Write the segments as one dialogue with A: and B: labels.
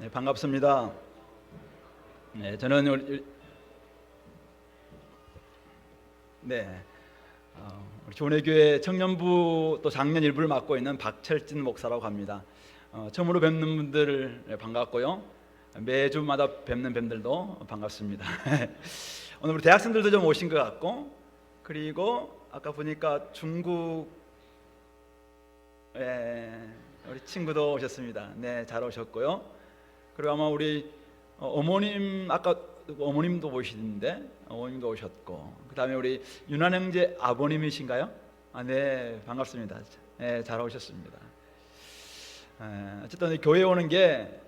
A: 네, 반갑습니다. 저는 네, 우리 조내교회 청년부 또 장년 일부를 맡고 있는 박철진 목사라고 합니다. 처음으로 뵙는 분들 반갑고요. 매주마다 뵙는 분들도 반갑습니다. 오늘 우리 대학생들도 좀 오신 것 같고, 그리고 아까 보니까 중국 우리 친구도 오셨습니다. 네, 잘 오셨고요. 그리고 아마 우리 어머님, 아까 어머님도 오시는데 어머님도 오셨고, 그 다음에 우리 윤한 형제 아버님이신가요? 네, 반갑습니다. 네, 잘 오셨습니다. 어쨌든 교회 오는 게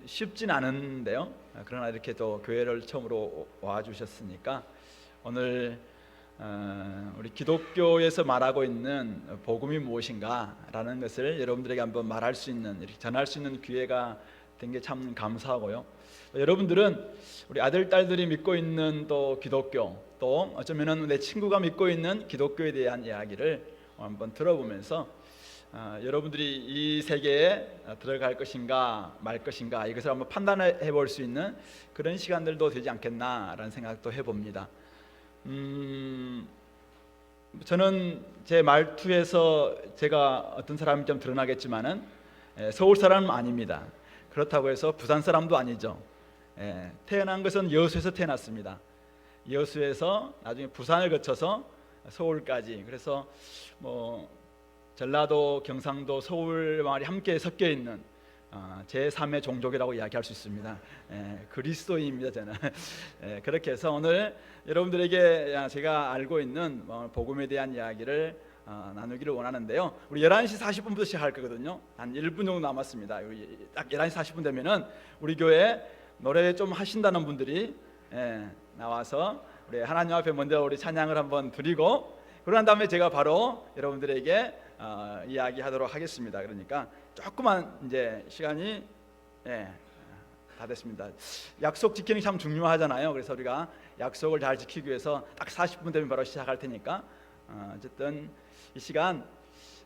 A: 쉽진 않은데요. 그러나 이렇게 또 교회를 처음으로 와주셨으니까 오늘 우리 기독교에서 말하고 있는 복음이 무엇인가라는 것을 여러분들에게 한번 말할 수 있는, 이렇게 전할 수 있는 기회가 된 게 참 감사하고요. 여러분들은 우리 아들, 딸들이 믿고 있는 또 기독교, 또 어쩌면은 내 친구가 믿고 있는 기독교에 대한 이야기를 한번 들어보면서 여러분들이 이 세계에 들어갈 것인가 말 것인가 이것을 한번 판단해 볼 수 있는 그런 시간들도 되지 않겠나라는 생각도 해봅니다. 저는 제 말투에서 제가 어떤 사람이 좀 드러나겠지만은 서울 사람은 아닙니다. 그렇다고 해서 부산 사람도 아니죠. 태어난 것은 여수에서 태어났습니다. 여수에서 나중에 부산을 거쳐서 서울까지, 그래서 뭐 전라도, 경상도, 서울 말이 함께 섞여 있는 제3의 종족이라고 이야기할 수 있습니다. 그리스도인입니다, 저는. 그렇게 해서 오늘 여러분들에게 제가 알고 있는 복음에 대한 이야기를 나누기를 원하는데요. 우리 11시 40분부터 시작할 거거든요. 한 1분 정도 남았습니다. 딱 11시 40분 되면은 우리 교회 노래 좀 하신다는 분들이 나와서 우리 하나님 앞에 먼저 우리 찬양을 한번 드리고, 그러한 다음에 제가 바로 여러분들에게 이야기하도록 하겠습니다. 그러니까 조금만 이제 시간이 다 됐습니다. 약속 지키는 게 참 중요하잖아요. 그래서 우리가 약속을 잘 지키기 위해서 딱 40분 되면 바로 시작할 테니까 어쨌든 이 시간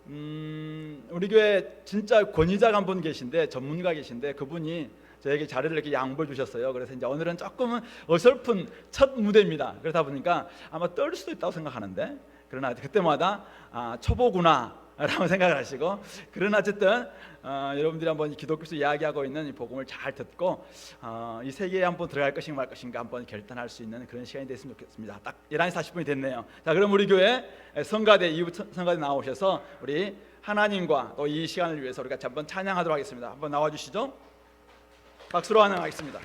A: 우리 교회 진짜 권위자가 한 분 계신데, 전문가 계신데, 그분이 저에게 자리를 이렇게 양보해 주셨어요. 그래서 이제 오늘은 조금은 어설픈 첫 무대입니다. 그러다 보니까 아마 떨 수도 있다고 생각하는데, 그러나 그때마다 초보구나 라고 생각을 하시고, 그러나 어쨌든 여러분들이 한번 기독교에서 이야기하고 있는 이 복음을 잘 듣고 이 세계에 한번 들어갈 것인가 말 것인가 한번 결단할 수 있는 그런 시간이 됐으면 좋겠습니다. 딱 11시 40분이 됐네요. 자, 그럼 우리 교회 성가대, 이부 성가대 나오셔서 우리 하나님과 또 이 시간을 위해서 우리가 한번 찬양하도록 하겠습니다. 한번 나와주시죠. 박수로 환영하겠습니다.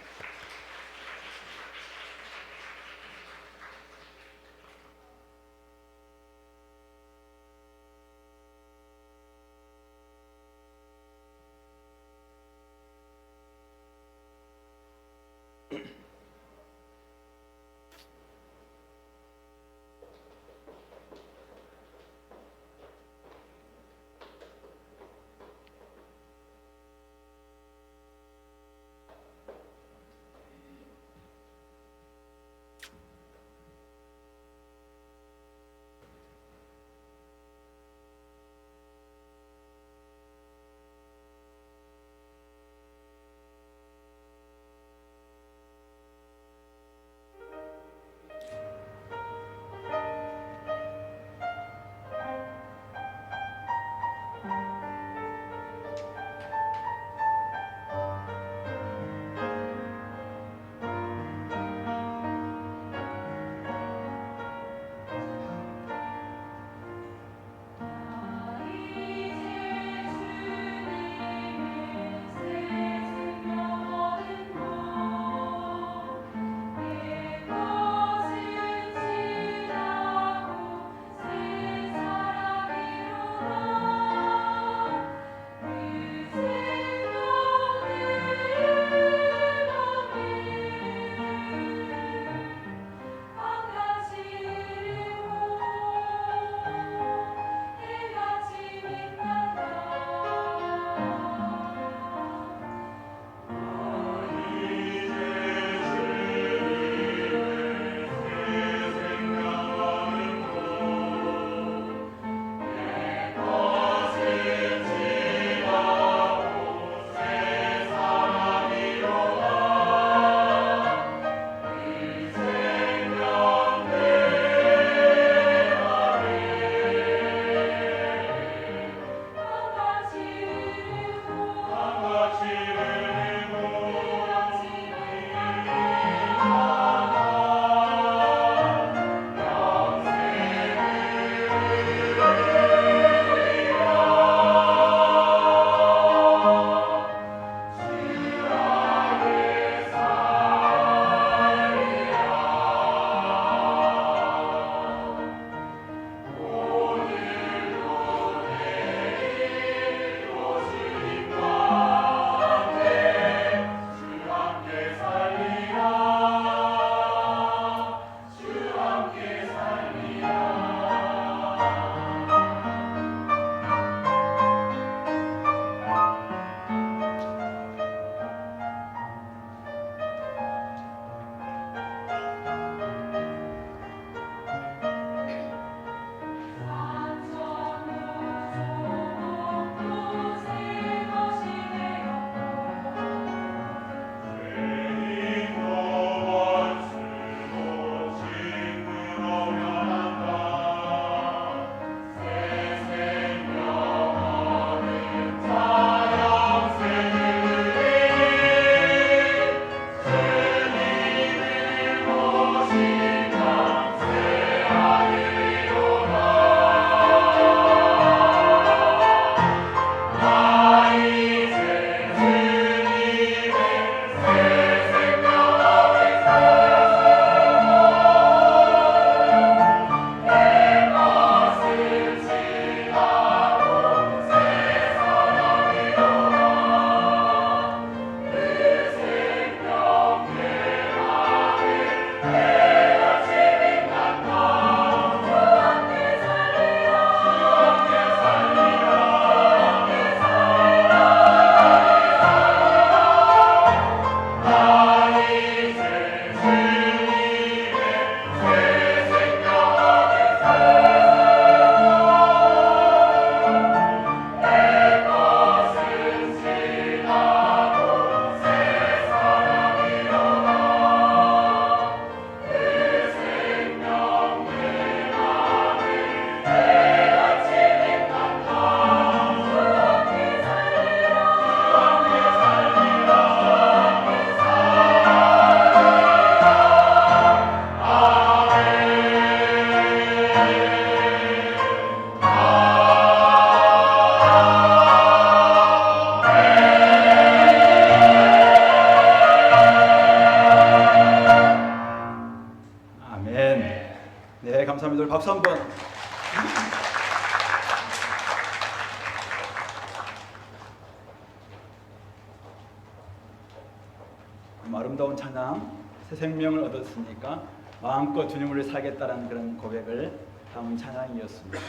A: 아름다운 찬양, 새 생명을 얻었으니까 마음껏 주님을 위해 살겠다는 그런 고백을 담은 찬양이었습니다.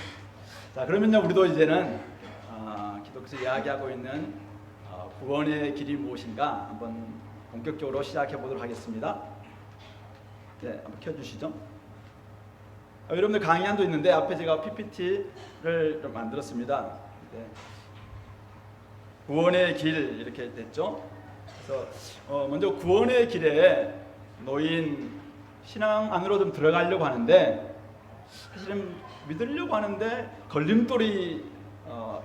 A: 자, 그러면요, 우리도 이제는 기독교에서 이야기하고 있는 구원의 길이 무엇인가 한번 본격적으로 시작해 보도록 하겠습니다. 네, 한번 켜주시죠. 여러분들 강의안도 있는데 앞에 제가 PPT를 좀 만들었습니다. 네. 구원의 길 이렇게 됐죠. 그래서 먼저 구원의 길에 놓인 신앙 안으로 좀 들어가려고 하는데, 사실은 믿으려고 하는데 걸림돌이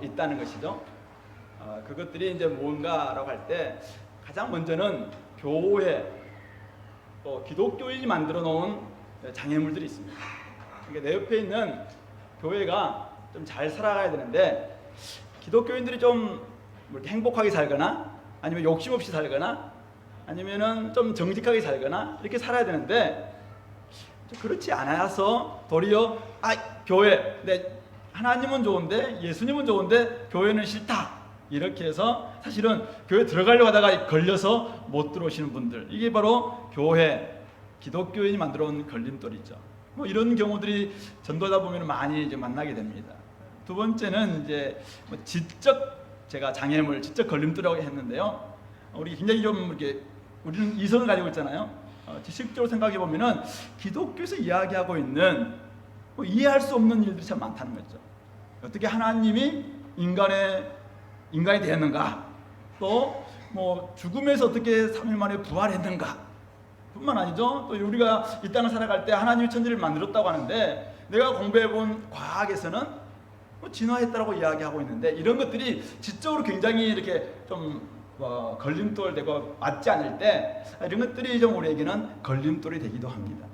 A: 있다는 것이죠. 그것들이 이제 뭔가라고 할 때 가장 먼저는 교회, 또 기독교인이 만들어 놓은 장애물들이 있습니다. 그러니까 내 옆에 있는 교회가 좀 잘 살아가야 되는데, 기독교인들이 좀 이렇게 행복하게 살거나 아니면 욕심 없이 살거나 아니면은 좀 정직하게 살거나 이렇게 살아야 되는데, 그렇지 않아서 도리어 교회, 하나님은 좋은데 예수님은 좋은데 교회는 싫다, 이렇게 해서 사실은 교회 들어가려고 하다가 걸려서 못 들어오시는 분들, 이게 바로 교회, 기독교인이 만들어 온 걸림돌이죠. 뭐 이런 경우들이 전도하다 보면 많이 이제 만나게 됩니다. 두 번째는 이제 지적, 제가 장애물, 지적 걸림돌이라고 했는데요. 우리 굉장히 좀 이렇게, 우리는 이성을 가지고 있잖아요. 지식적으로 생각해 보면은 기독교에서 이야기하고 있는 이해할 수 없는 일들이 참 많다는 거죠. 어떻게 하나님이 인간이 되었는가, 또 뭐 죽음에서 어떻게 3일 만에 부활했는가 뿐만 아니죠. 또 우리가 이 땅을 살아갈 때 하나님이 천지를 만들었다고 하는데, 내가 공부해 본 과학에서는 진화했다라고 이야기하고 있는데, 이런 것들이 지적으로 굉장히 이렇게 좀 걸림돌 되고 맞지 않을 때, 이런 것들이 좀 우리에게는 걸림돌이 되기도 합니다.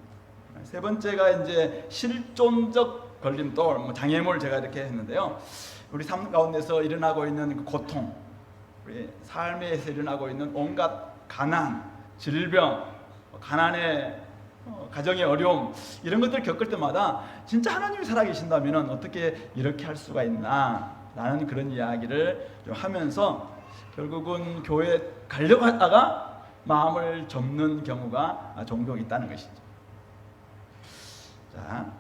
A: 세 번째가 이제 실존적 걸림돌, 장애물, 제가 이렇게 했는데요. 우리 삶 가운데서 일어나고 있는 그 고통, 우리 삶에서 일어나고 있는 온갖 가난, 질병, 가난의 가정의 어려움, 이런 것들을 겪을 때마다 진짜 하나님이 살아계신다면 어떻게 이렇게 할 수가 있나 라는 그런 이야기를 좀 하면서, 결국은 교회에 가려고 하다가 마음을 접는 경우가 종종 있다는 것이죠. 자,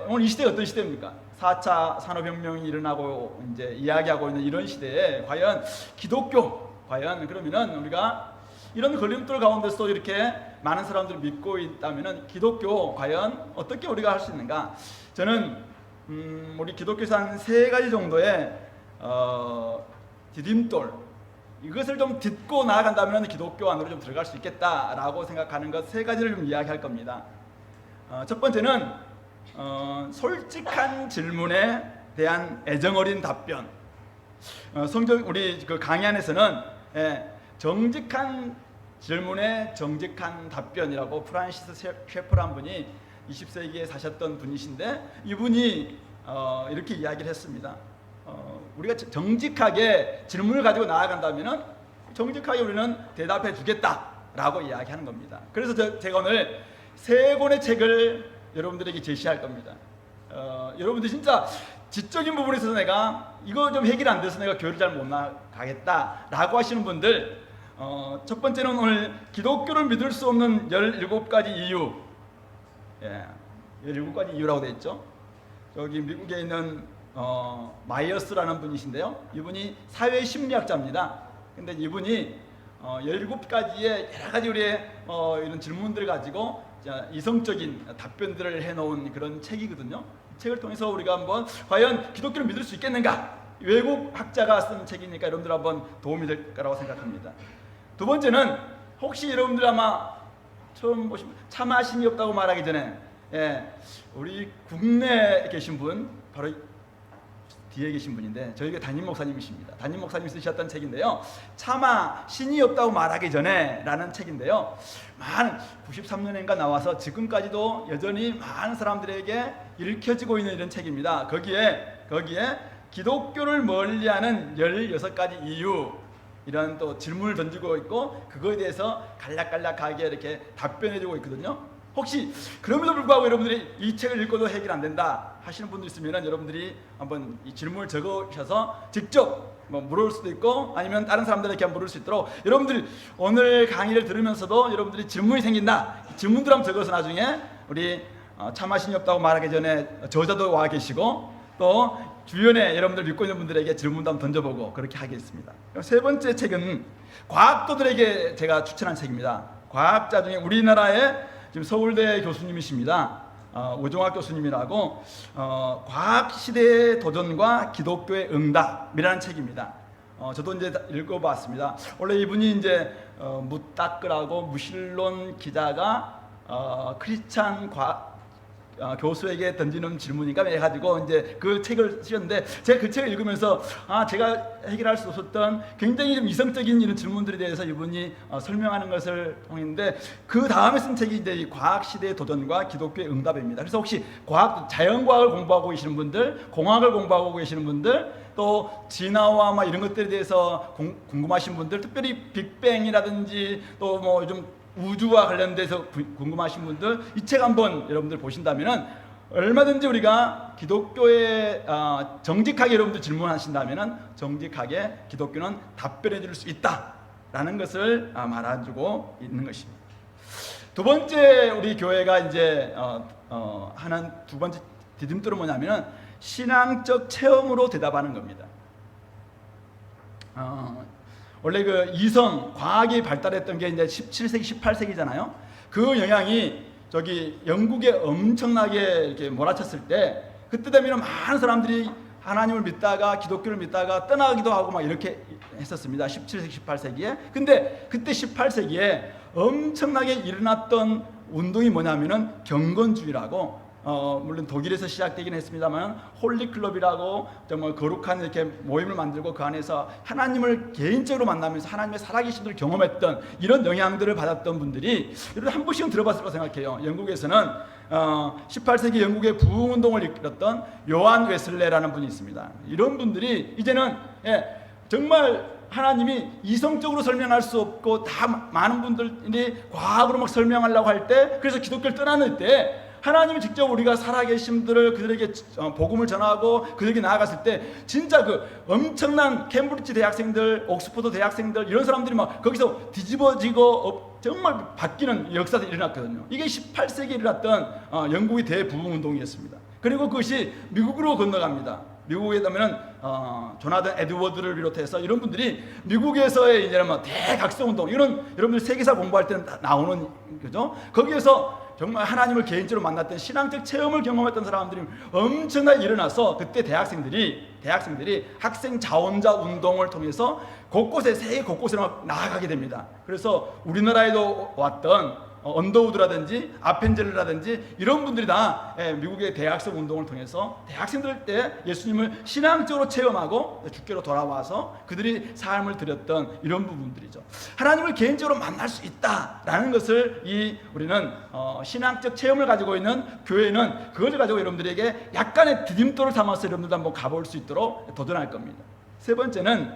A: 오늘 이 시대가 어떤 시대입니까? 4차 산업혁명이 일어나고 이제 이야기하고 있는 이런 시대에 과연 기독교, 그러면은 우리가 이런 걸림돌 가운데서 이렇게 많은 사람들이 믿고 있다면은 기독교 과연 어떻게 우리가 할 수 있는가? 저는 우리 기독교에서 한 3가지 정도의 디딤돌, 이것을 좀 딛고 나아간다면 기독교 안으로 좀 들어갈 수 있겠다라고 생각하는 것 3가지를 좀 이야기할 겁니다. 첫 번째는 솔직한 질문에 대한 애정어린 답변. 성경, 우리 그 강의 안에서는 정직한 질문에 정직한 답변이라고 프란시스 셰퍼라는 분이 20세기에 사셨던 분이신데, 이분이 이렇게 이야기를 했습니다. 우리가 정직하게 질문을 가지고 나아간다면 정직하게 우리는 대답해 주겠다라고 이야기하는 겁니다. 그래서 제가 오늘 3권의 책을 여러분들에게 제시할 겁니다. 여러분들 진짜 지적인 부분에 있어서 내가 이거 좀 해결 안 돼서 내가 교회를 잘 못 나가겠다라고 하시는 분들, 첫 번째는 오늘 기독교를 믿을 수 없는 17가지 이유, 17가지 이유라고 되어 있죠. 여기 미국에 있는 마이어스라는 분이신데요. 이분이 사회심리학자입니다. 근데 이분이 17가지의 여러 가지 우리의 이런 질문들을 가지고 이성적인 답변들을 해놓은 그런 책이거든요. 이 책을 통해서 우리가 한번 과연 기독교를 믿을 수 있겠는가? 외국 학자가 쓴 책이니까 여러분들 한번 도움이 될 거라고 생각합니다. 두 번째는, 혹시 여러분들 아마 처음 보시면 차마 신이 없다고 말하기 전에, 우리 국내에 계신 분, 바로 뒤에 계신 분인데 저희가 담임 목사님이십니다. 담임 목사님이 쓰셨던 책인데요. 차마 신이 없다고 말하기 전에 라는 책인데요. 93년인가 나와서 지금까지도 여전히 많은 사람들에게 읽혀지고 있는 이런 책입니다. 거기에 기독교를 멀리하는 16가지 이유, 이런 또 질문을 던지고 있고 그거에 대해서 간략간략하게 이렇게 답변해주고 있거든요. 혹시 그럼에도 불구하고 여러분들이 이 책을 읽고도 해결 안 된다 하시는 분들 있으면 여러분들이 한번 이 질문을 적으셔서 직접 물을 수도 있고 아니면 다른 사람들에게 물을 수 있도록, 여러분들이 오늘 강의를 들으면서도 여러분들이 질문이 생긴다, 질문들 한번 적어서 나중에 우리 참하신이 없다고 말하기 전에 저자도 와 계시고 또 주변에 여러분들 믿고 있는 분들에게 질문도 한번 던져보고 그렇게 하겠습니다. 세 번째 책은 과학도들에게 제가 추천한 책입니다. 과학자 중에 우리나라의 지금 서울대 교수님이십니다. 오종학 교수님이라고 과학시대의 도전과 기독교의 응답이라는 책입니다. 저도 이제 읽어봤습니다. 원래 이분이 이제 무따끄라고 무신론 기자가 크리스찬 교수에게 던지는 질문인가 해가지고 이제 그 책을 쓰셨는데, 제가 그 책을 읽으면서 제가 해결할 수 없었던 굉장히 좀 이성적인 이런 질문들에 대해서 이분이 설명하는 것을 통했는데, 그 다음에 쓴 책이 이제 이 과학 시대의 도전과 기독교의 응답입니다. 그래서 혹시 자연과학을 공부하고 계시는 분들, 공학을 공부하고 계시는 분들, 또 진화와 막 이런 것들에 대해서 궁금하신 분들, 특별히 빅뱅이라든지 또 뭐 요즘 우주와 관련돼서 궁금하신 분들, 이 책 한번 여러분들 보신다면은 얼마든지 우리가 기독교에 정직하게 여러분들 질문하신다면은 정직하게 기독교는 답변해 줄 수 있다라는 것을 말해주고 있는 것입니다. 두 번째 우리 교회가 이제 하는 두 번째 디딤돌은 뭐냐면은 신앙적 체험으로 대답하는 겁니다. 원래 그 이성 과학이 발달했던 게 이제 17세기, 18세기잖아요. 그 영향이 저기 영국에 엄청나게 이렇게 몰아쳤을 때, 그때 되면 많은 사람들이 하나님을 믿다가 기독교를 믿다가 떠나기도 하고 막 이렇게 했었습니다. 17세기, 18세기에. 근데 그때 18세기에 엄청나게 일어났던 운동이 뭐냐면은 경건주의라고, 물론 독일에서 시작되긴 했습니다만 홀리클럽이라고 정말 거룩한 이렇게 모임을 만들고 그 안에서 하나님을 개인적으로 만나면서 하나님의 살아계심을 경험했던 이런 영향들을 받았던 분들이, 여러분 한 번씩은 들어봤을 거라고 생각해요. 영국에서는 18세기 영국의 부흥운동을 이끌었던 요한 웨슬레라는 분이 있습니다. 이런 분들이 이제는 정말 하나님이 이성적으로 설명할 수 없고 다 많은 분들이 과학으로 막 설명하려고 할 때, 그래서 기독교를 떠나는 때 하나님이 직접 우리가 살아계심들을 그들에게 복음을 전하고 그들에게 나아갔을 때, 진짜 그 엄청난 캠브리지 대학생들, 옥스퍼드 대학생들, 이런 사람들이 막 거기서 뒤집어지고 정말 바뀌는 역사들이 일어났거든요. 이게 18세기에 일어났던 영국의 대부흥운동이었습니다. 그리고 그것이 미국으로 건너갑니다. 미국에 가면은 조나단 에드워드를 비롯해서 이런 분들이 미국에서의 이제 뭐 대각성 운동, 이런 여러분들 세계사 공부할 때는 나오는 거죠. 거기에서 정말 하나님을 개인적으로 만났던 신앙적 체험을 경험했던 사람들이 엄청나게 일어나서, 그때 대학생들이 학생 자원자 운동을 통해서 곳곳에, 세계 곳곳에 나아가게 됩니다. 그래서 우리나라에도 왔던 언더우드라든지 아펜젤러라든지 이런 분들이 다 미국의 대학생 운동을 통해서 대학생들 때 예수님을 신앙적으로 체험하고 주께로 돌아와서 그들이 삶을 드렸던 이런 부분들이죠. 하나님을 개인적으로 만날 수 있다라는 것을 우리는 신앙적 체험을 가지고 있는 교회는 그것을 가지고 여러분들에게 약간의 디딤돌을 삼아서 여러분들도 한번 가볼 수 있도록 도전할 겁니다. 세 번째는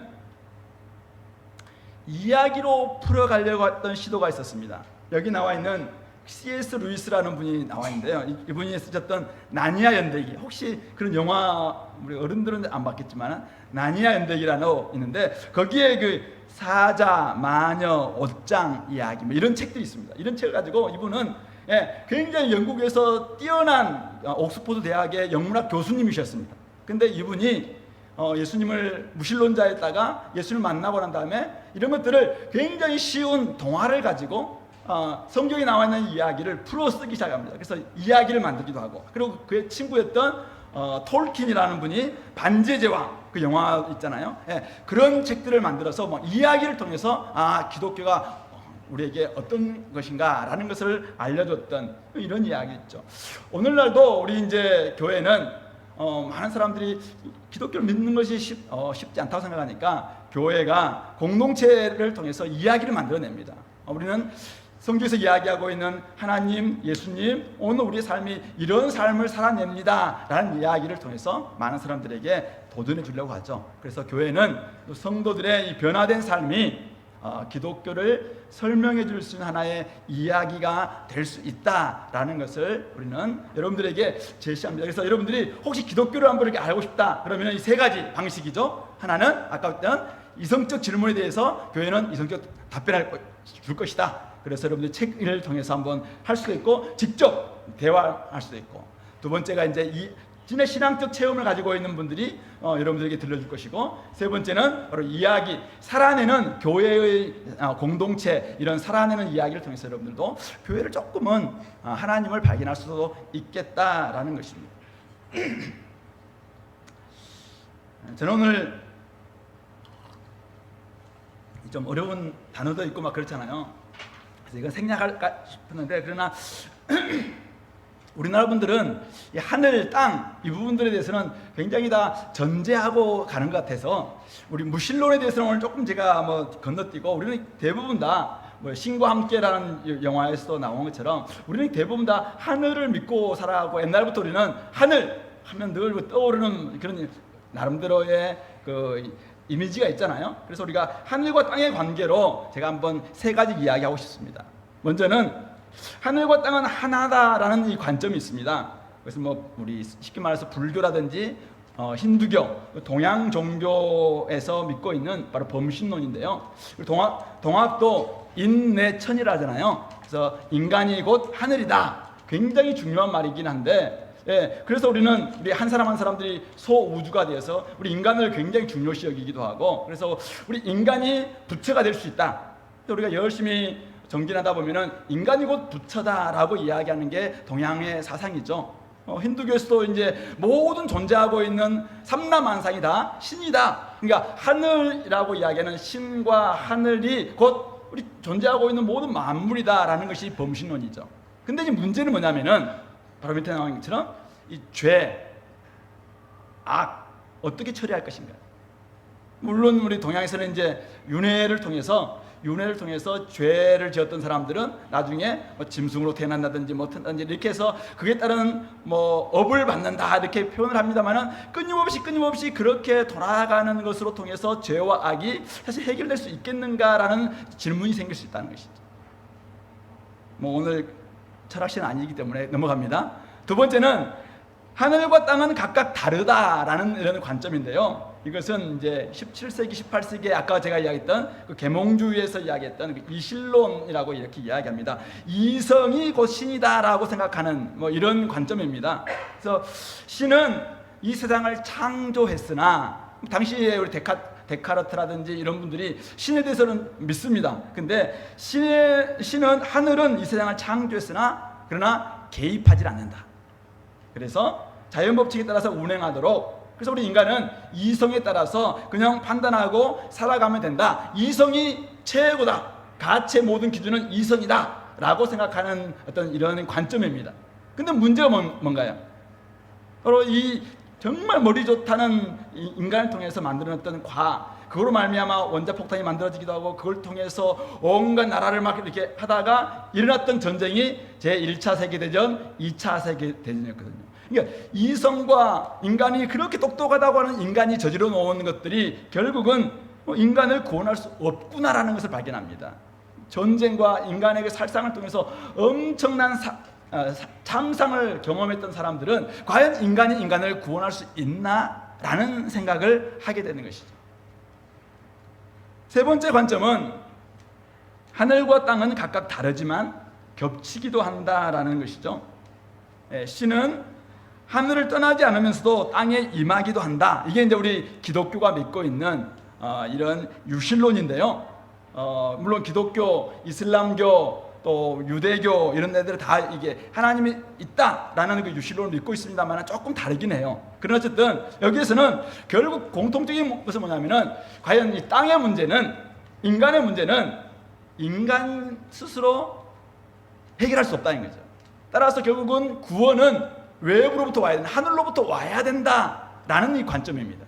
A: 이야기로 풀어가려고 했던 시도가 있었습니다. 여기 나와 있는 C.S. 루이스라는 분이 나와 있는데요. 이분이 쓰셨던 나니아 연대기, 혹시 그런 영화 우리 어른들은 안 봤겠지만 나니아 연대기라는 거 있는데, 거기에 그 사자, 마녀, 옷장 이야기 뭐 이런 책들이 있습니다. 이런 책을 가지고 이분은 굉장히 영국에서 뛰어난 옥스퍼드 대학의 영문학 교수님이셨습니다. 근데 이분이 예수님을 무신론자였다가 예수님을 만나고 난 다음에 이런 것들을 굉장히 쉬운 동화를 가지고 성경에 나와 있는 이야기를 풀어 쓰기 시작합니다. 그래서 이야기를 만들기도 하고, 그리고 그의 친구였던 톨킨이라는 분이 반지의 제왕, 그 영화 있잖아요. 그런 책들을 만들어서 이야기를 통해서 기독교가 우리에게 어떤 것인가 라는 것을 알려줬던 이런 이야기 있죠. 오늘날도 우리 이제 교회는 많은 사람들이 기독교를 믿는 것이 쉽지 않다고 생각하니까 교회가 공동체를 통해서 이야기를 만들어냅니다. 우리는 성경에서 이야기하고 있는 하나님, 예수님, 오늘 우리의 삶이 이런 삶을 살아냅니다 라는 이야기를 통해서 많은 사람들에게 도전해 주려고 하죠. 그래서 교회는 성도들의 이 변화된 삶이 기독교를 설명해 줄 수 있는 하나의 이야기가 될 수 있다라는 것을 우리는 여러분들에게 제시합니다. 그래서 여러분들이 혹시 기독교를 한번 이렇게 알고 싶다 그러면 이 세 가지 방식이죠. 하나는 아까 했던 이성적 질문에 대해서 교회는 이성적 답변을 줄 것이다. 그래서 여러분들이 책을 통해서 한번 할 수도 있고 직접 대화할 수도 있고, 두 번째가 이제 이 진의 신앙적 체험을 가지고 있는 분들이 여러분들에게 들려줄 것이고, 세 번째는 바로 이야기, 살아내는 교회의 공동체, 이런 살아내는 이야기를 통해서 여러분들도 교회를 조금은 하나님을 발견할 수도 있겠다라는 것입니다. 저는 오늘 좀 어려운 단어도 있고 막 그렇잖아요. 그래서 이건 생략할까 싶었는데, 그러나 우리나라 분들은 이 하늘, 땅 이 부분들에 대해서는 굉장히 다 전제하고 가는 것 같아서, 우리 무신론에 대해서는 오늘 조금 제가 건너뛰고, 우리는 대부분 다 신과 함께라는 영화에서도 나온 것처럼 우리는 대부분 다 하늘을 믿고 살아가고, 옛날부터 우리는 하늘 하면 늘 떠오르는 그런 나름대로의 그 이미지가 있잖아요. 그래서 우리가 하늘과 땅의 관계로 제가 한번 세 가지 이야기하고 싶습니다. 먼저는 하늘과 땅은 하나다라는 이 관점이 있습니다. 그래서 우리 쉽게 말해서 불교라든지 힌두교, 동양 종교에서 믿고 있는 바로 범신론인데요. 동학도 인내천이라 하잖아요. 그래서 인간이 곧 하늘이다. 굉장히 중요한 말이긴 한데, 그래서 우리는 우리 한 사람 한 사람들이 소우주가 되어서 우리 인간을 굉장히 중요시 여기기도 하고, 그래서 우리 인간이 부처가 될 수 있다. 우리가 열심히 정진하다 보면은 인간이 곧 부처다라고 이야기하는 게 동양의 사상이죠. 힌두교에서도 이제 모든 존재하고 있는 삼라만상이 다 신이다. 그러니까 하늘이라고 이야기하는 신과 하늘이 곧 우리 존재하고 있는 모든 만물이다라는 것이 범신론이죠. 근데 이제 문제는 뭐냐면은 바로 밑에 나온 것처럼 이 죄, 악 어떻게 처리할 것인가. 물론 우리 동양에서는 이제 윤회를 통해서 죄를 지었던 사람들은 나중에 짐승으로 태어난다든지 이렇게 해서 그에 따른 업을 받는다 이렇게 표현을 합니다만은, 끊임없이 그렇게 돌아가는 것으로 통해서 죄와 악이 사실 해결될 수 있겠는가라는 질문이 생길 수 있다는 것이죠. 오늘 철학시는 아니기 때문에 넘어갑니다. 두 번째는 하늘과 땅은 각각 다르다라는 이런 관점인데요. 이것은 이제 17세기, 18세기에 아까 제가 이야기했던 그 계몽주의에서 이야기했던 그 이실론이라고 이렇게 이야기합니다. 이성이 곧 신이다라고 생각하는 이런 관점입니다. 그래서 신은 이 세상을 창조했으나, 당시에 우리 데카르트라든지 이런 분들이 신에 대해서는 믿습니다. 근데 신은 하늘은 이 세상을 창조했으나 그러나 개입하지 않는다. 그래서 자연 법칙에 따라서 운행하도록, 그래서 우리 인간은 이성에 따라서 그냥 판단하고 살아가면 된다. 이성이 최고다. 가치의 모든 기준은 이성이다 라고 생각하는 어떤 이런 관점입니다. 근데 문제가 뭔가요? 바로 이 정말 머리 좋다는 인간을 통해서 만들어냈던 과학, 그거로 말미암아 원자폭탄이 만들어지기도 하고, 그걸 통해서 온갖 나라를 막 이렇게 하다가 일어났던 전쟁이 제1차 세계대전, 2차 세계대전이었거든요. 그러니까 이성과 인간이 그렇게 똑똑하다고 하는 인간이 저지러 놓은 것들이 결국은 인간을 구원할 수 없구나라는 것을 발견합니다. 전쟁과 인간에게 살상을 통해서 엄청난 참상을 경험했던 사람들은 과연 인간이 인간을 구원할 수 있나라는 생각을 하게 되는 것이죠. 세 번째 관점은 하늘과 땅은 각각 다르지만 겹치기도 한다라는 것이죠. 신은 하늘을 떠나지 않으면서도 땅에 임하기도 한다. 이게 이제 우리 기독교가 믿고 있는 이런 유실론인데요. 물론 기독교, 이슬람교, 또 유대교 이런 데들 다 이게 하나님이 있다라는 그 유실론을 믿고 있습니다만 조금 다르긴 해요. 그러나 어쨌든 여기에서는 결국 공통적인 것은 뭐냐면은, 과연 이 땅의 문제는, 인간의 문제는 인간 스스로 해결할 수 없다는 거죠. 따라서 결국은 구원은 외부로부터 와야 된다, 하늘로부터 와야 된다라는 이 관점입니다.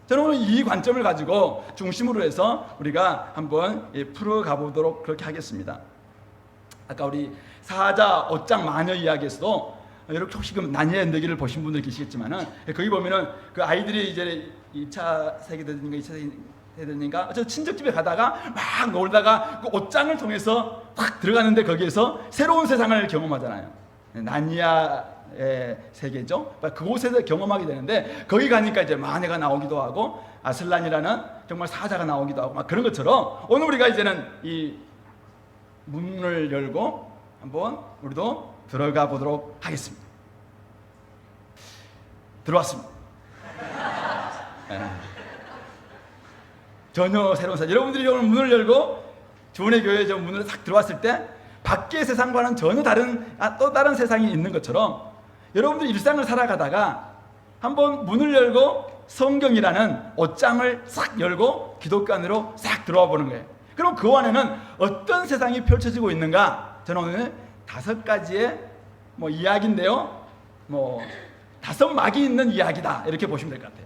A: 저는 오늘 이 관점을 가지고 중심으로 해서 우리가 한번 풀어가 보도록 그렇게 하겠습니다. 아까 우리 사자, 옷장, 마녀 이야기에서도 이렇게 혹시 난이의 연대기를 보신 분들 계시겠지만은, 거기 보면은 그 아이들이 이제 2차 세계대전인가 2차 세계 세대인가 저 친척집에 가다가 막 놀다가 그 옷장을 통해서 탁 들어가는데 거기에서 새로운 세상을 경험하잖아요. 나니아의 세계죠. 그곳에서 경험하게 되는데 거기 가니까 이제 마네가 나오기도 하고 아슬란이라는 정말 사자가 나오기도 하고 막 그런 것처럼 오늘 우리가 이제는 이 문을 열고 한번 우리도 들어가 보도록 하겠습니다. 들어왔습니다. 전혀 새로운 세상. 여러분들이 오늘 문을 열고 주원의 교회에 저 문을 딱 들어왔을 때 밖의 세상과는 전혀 다른 또 다른 세상이 있는 것처럼 여러분들 일상을 살아가다가 한번 문을 열고 성경이라는 옷장을 싹 열고 기독교 안으로 싹 들어와 보는 거예요. 그럼 그 안에는 어떤 세상이 펼쳐지고 있는가? 저는 오늘 5가지의 이야기인데요. 5막이 있는 이야기다 이렇게 보시면 될 것 같아요.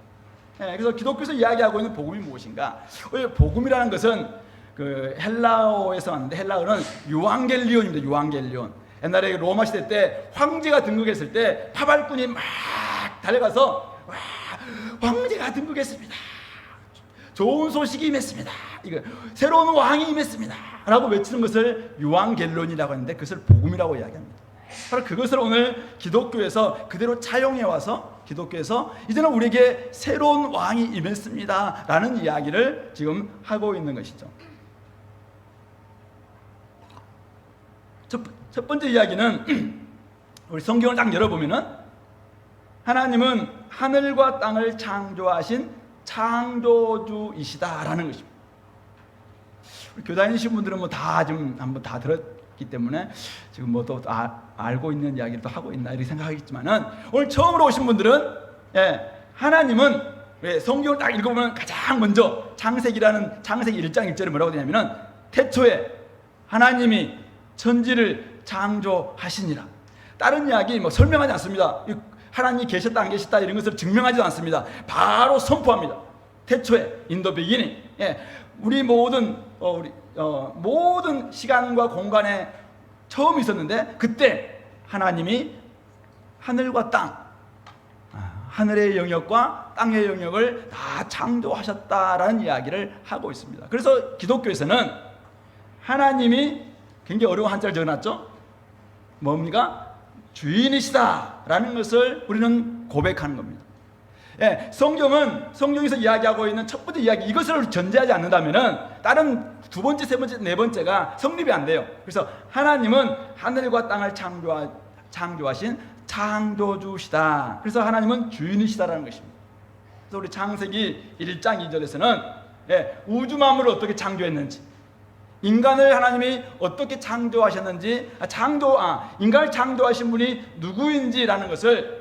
A: 그래서 기독교에서 이야기하고 있는 복음이 무엇인가? 복음이라는 것은 그 헬라어에서 왔는데 헬라어는 유앙겔리온입니다. 유앙겔리온. 옛날에 로마 시대 때 황제가 등극했을 때 파발꾼이 막 달려가서 와, 황제가 등극했습니다. 좋은 소식이 임했습니다. 이거 새로운 왕이 임했습니다. 라고 외치는 것을 유앙겔론이라고 하는데 그것을 복음이라고 이야기합니다. 바로 그것을 오늘 기독교에서 그대로 차용해 와서 기독교에서 이제는 우리에게 새로운 왕이 임했습니다 라는 이야기를 지금 하고 있는 것이죠. 첫 번째 이야기는 우리 성경을 딱 열어보면은 하나님은 하늘과 땅을 창조하신 창조주이시다라는 것입니다. 우리 교단이신 분들은 다 지금 한번 다 들었기 때문에 지금 또 알고 있는 이야기를 또 하고 있나 이렇게 생각하겠지만은 오늘 처음으로 오신 분들은 하나님은 성경을 딱 읽어보면 가장 먼저 창세기 1장 1절에 뭐라고 되냐면은 태초에 하나님이 천지를 창조하시니라. 다른 이야기 설명하지 않습니다. 하나님이 계셨다 안 계셨다 이런 것을 증명하지도 않습니다. 바로 선포합니다. 태초에 in the beginning. 우리 모든 모든 시간과 공간에 처음 있었는데 그때 하나님이 하늘과 땅, 하늘의 영역과 땅의 영역을 다 창조하셨다라는 이야기를 하고 있습니다. 그래서 기독교에서는 하나님이 굉장히 어려운 한자를 적어놨죠. 뭡니까? 주인이시다라는 것을 우리는 고백하는 겁니다. 성경에서 이야기하고 있는 첫 번째 이야기 이것을 전제하지 않는다면은 다른 두 번째, 세 번째, 네 번째가 성립이 안 돼요. 그래서 하나님은 하늘과 땅을 창조하신 창조주시다. 그래서 하나님은 주인이시다라는 것입니다. 그래서 우리 창세기 1장 2절에서는 우주 만물을 어떻게 창조했는지, 인간을 하나님이 어떻게 창조하셨는지, 인간을 창조하신 분이 누구인지라는 것을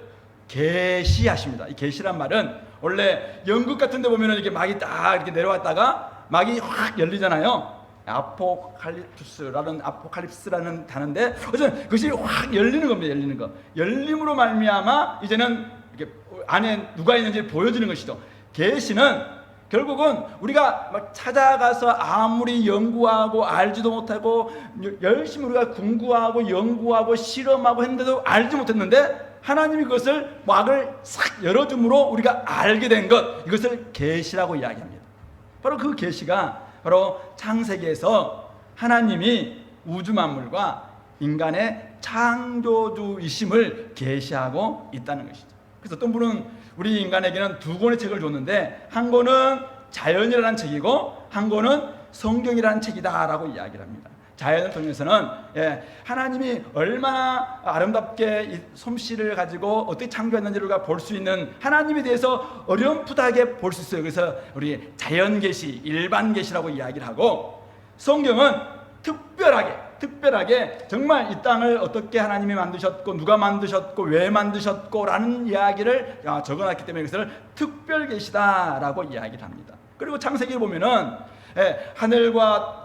A: 계시하십니다. 이 계시란 말은 원래 연극 같은 데 보면은 이렇게 막이 딱 이렇게 내려왔다가 막이 확 열리잖아요. 아포칼립스라는 단어인데 어쨌든 그것이 확 열리는 겁니다. 열리는 거. 열림으로 말미암아 이제는 이렇게 안에 누가 있는지 보여주는 것이죠. 계시는 결국은 우리가 막 찾아가서 아무리 연구하고 알지도 못하고 열심히 우리가 공부하고 연구하고 실험하고 했는데도 알지 못했는데 하나님이 그것을 막을 싹 열어줌으로 우리가 알게 된 것, 이것을 계시라고 이야기합니다. 바로 그 계시가 바로 창세기에서 하나님이 우주 만물과 인간의 창조주이심을 계시하고 있다는 것이죠. 그래서 어떤 분은 우리 인간에게는 두 권의 책을 줬는데 한 권은 자연이라는 책이고 한 권은 성경이라는 책이다라고 이야기를 합니다. 자연을 통해서는 하나님이 얼마나 아름답게 이 솜씨를 가지고 어떻게 창조했는지를 볼 수 있는 하나님에 대해서 어렴풋하게 볼 수 있어요. 그래서 우리 자연 계시, 일반 계시라고 이야기를 하고, 성경은 특별하게 정말 이 땅을 어떻게 하나님이 만드셨고 누가 만드셨고 왜 만드셨고 라는 이야기를 적어놨기 때문에 그것을 특별 계시다라고 이야기를 합니다. 그리고 창세기에 보면은 하늘과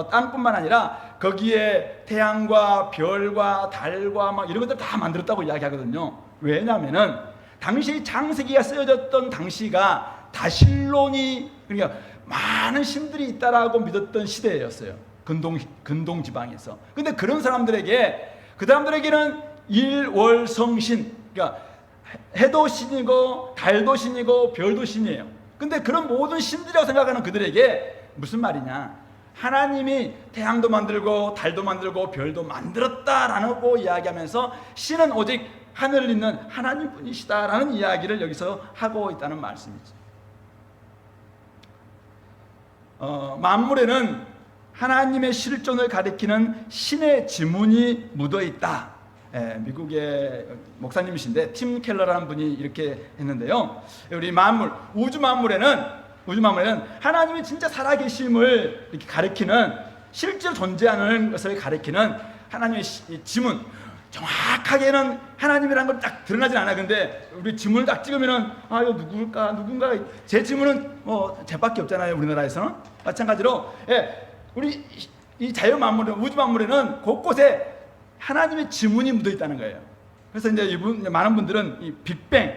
A: 땅뿐만 아니라 거기에 태양과 별과 달과 막 이런 것들 다 만들었다고 이야기하거든요. 왜냐하면은 당시 창세기가 쓰여졌던 당시가 다실론이, 그러니까 많은 신들이 있다라고 믿었던 시대였어요. 근동 지방에서. 근데 그런 사람들에게는 일월성신, 그러니까 해도 신이고 달도 신이고 별도 신이에요. 근데 그런 모든 신들이라고 생각하는 그들에게 무슨 말이냐? 하나님이 태양도 만들고 달도 만들고 별도 만들었다라고 이야기하면서 신은 오직 하늘을 잇는 하나님뿐이시다라는 이야기를 여기서 하고 있다는 말씀이죠. 만물에는 하나님의 실존을 가리키는 신의 지문이 묻어 있다. 미국의 목사님이신데 팀 켈러라는 분이 이렇게 했는데요. 우리 만물, 우주 만물에는 하나님이 진짜 살아계심을 이렇게 가리키는, 실제로 존재하는 것을 가리키는 하나님의 지문, 정확하게는 하나님이라는 걸 딱 드러나진 않아요. 근데 우리 지문을 딱 찍으면은 이거 누군가 제 지문은 제밖에 없잖아요. 우리나라에서는 마찬가지로 우리 이 자연 만물은, 우주 만물에는 곳곳에 하나님의 지문이 묻어 있다는 거예요. 그래서 이제 많은 분들은 이 빅뱅,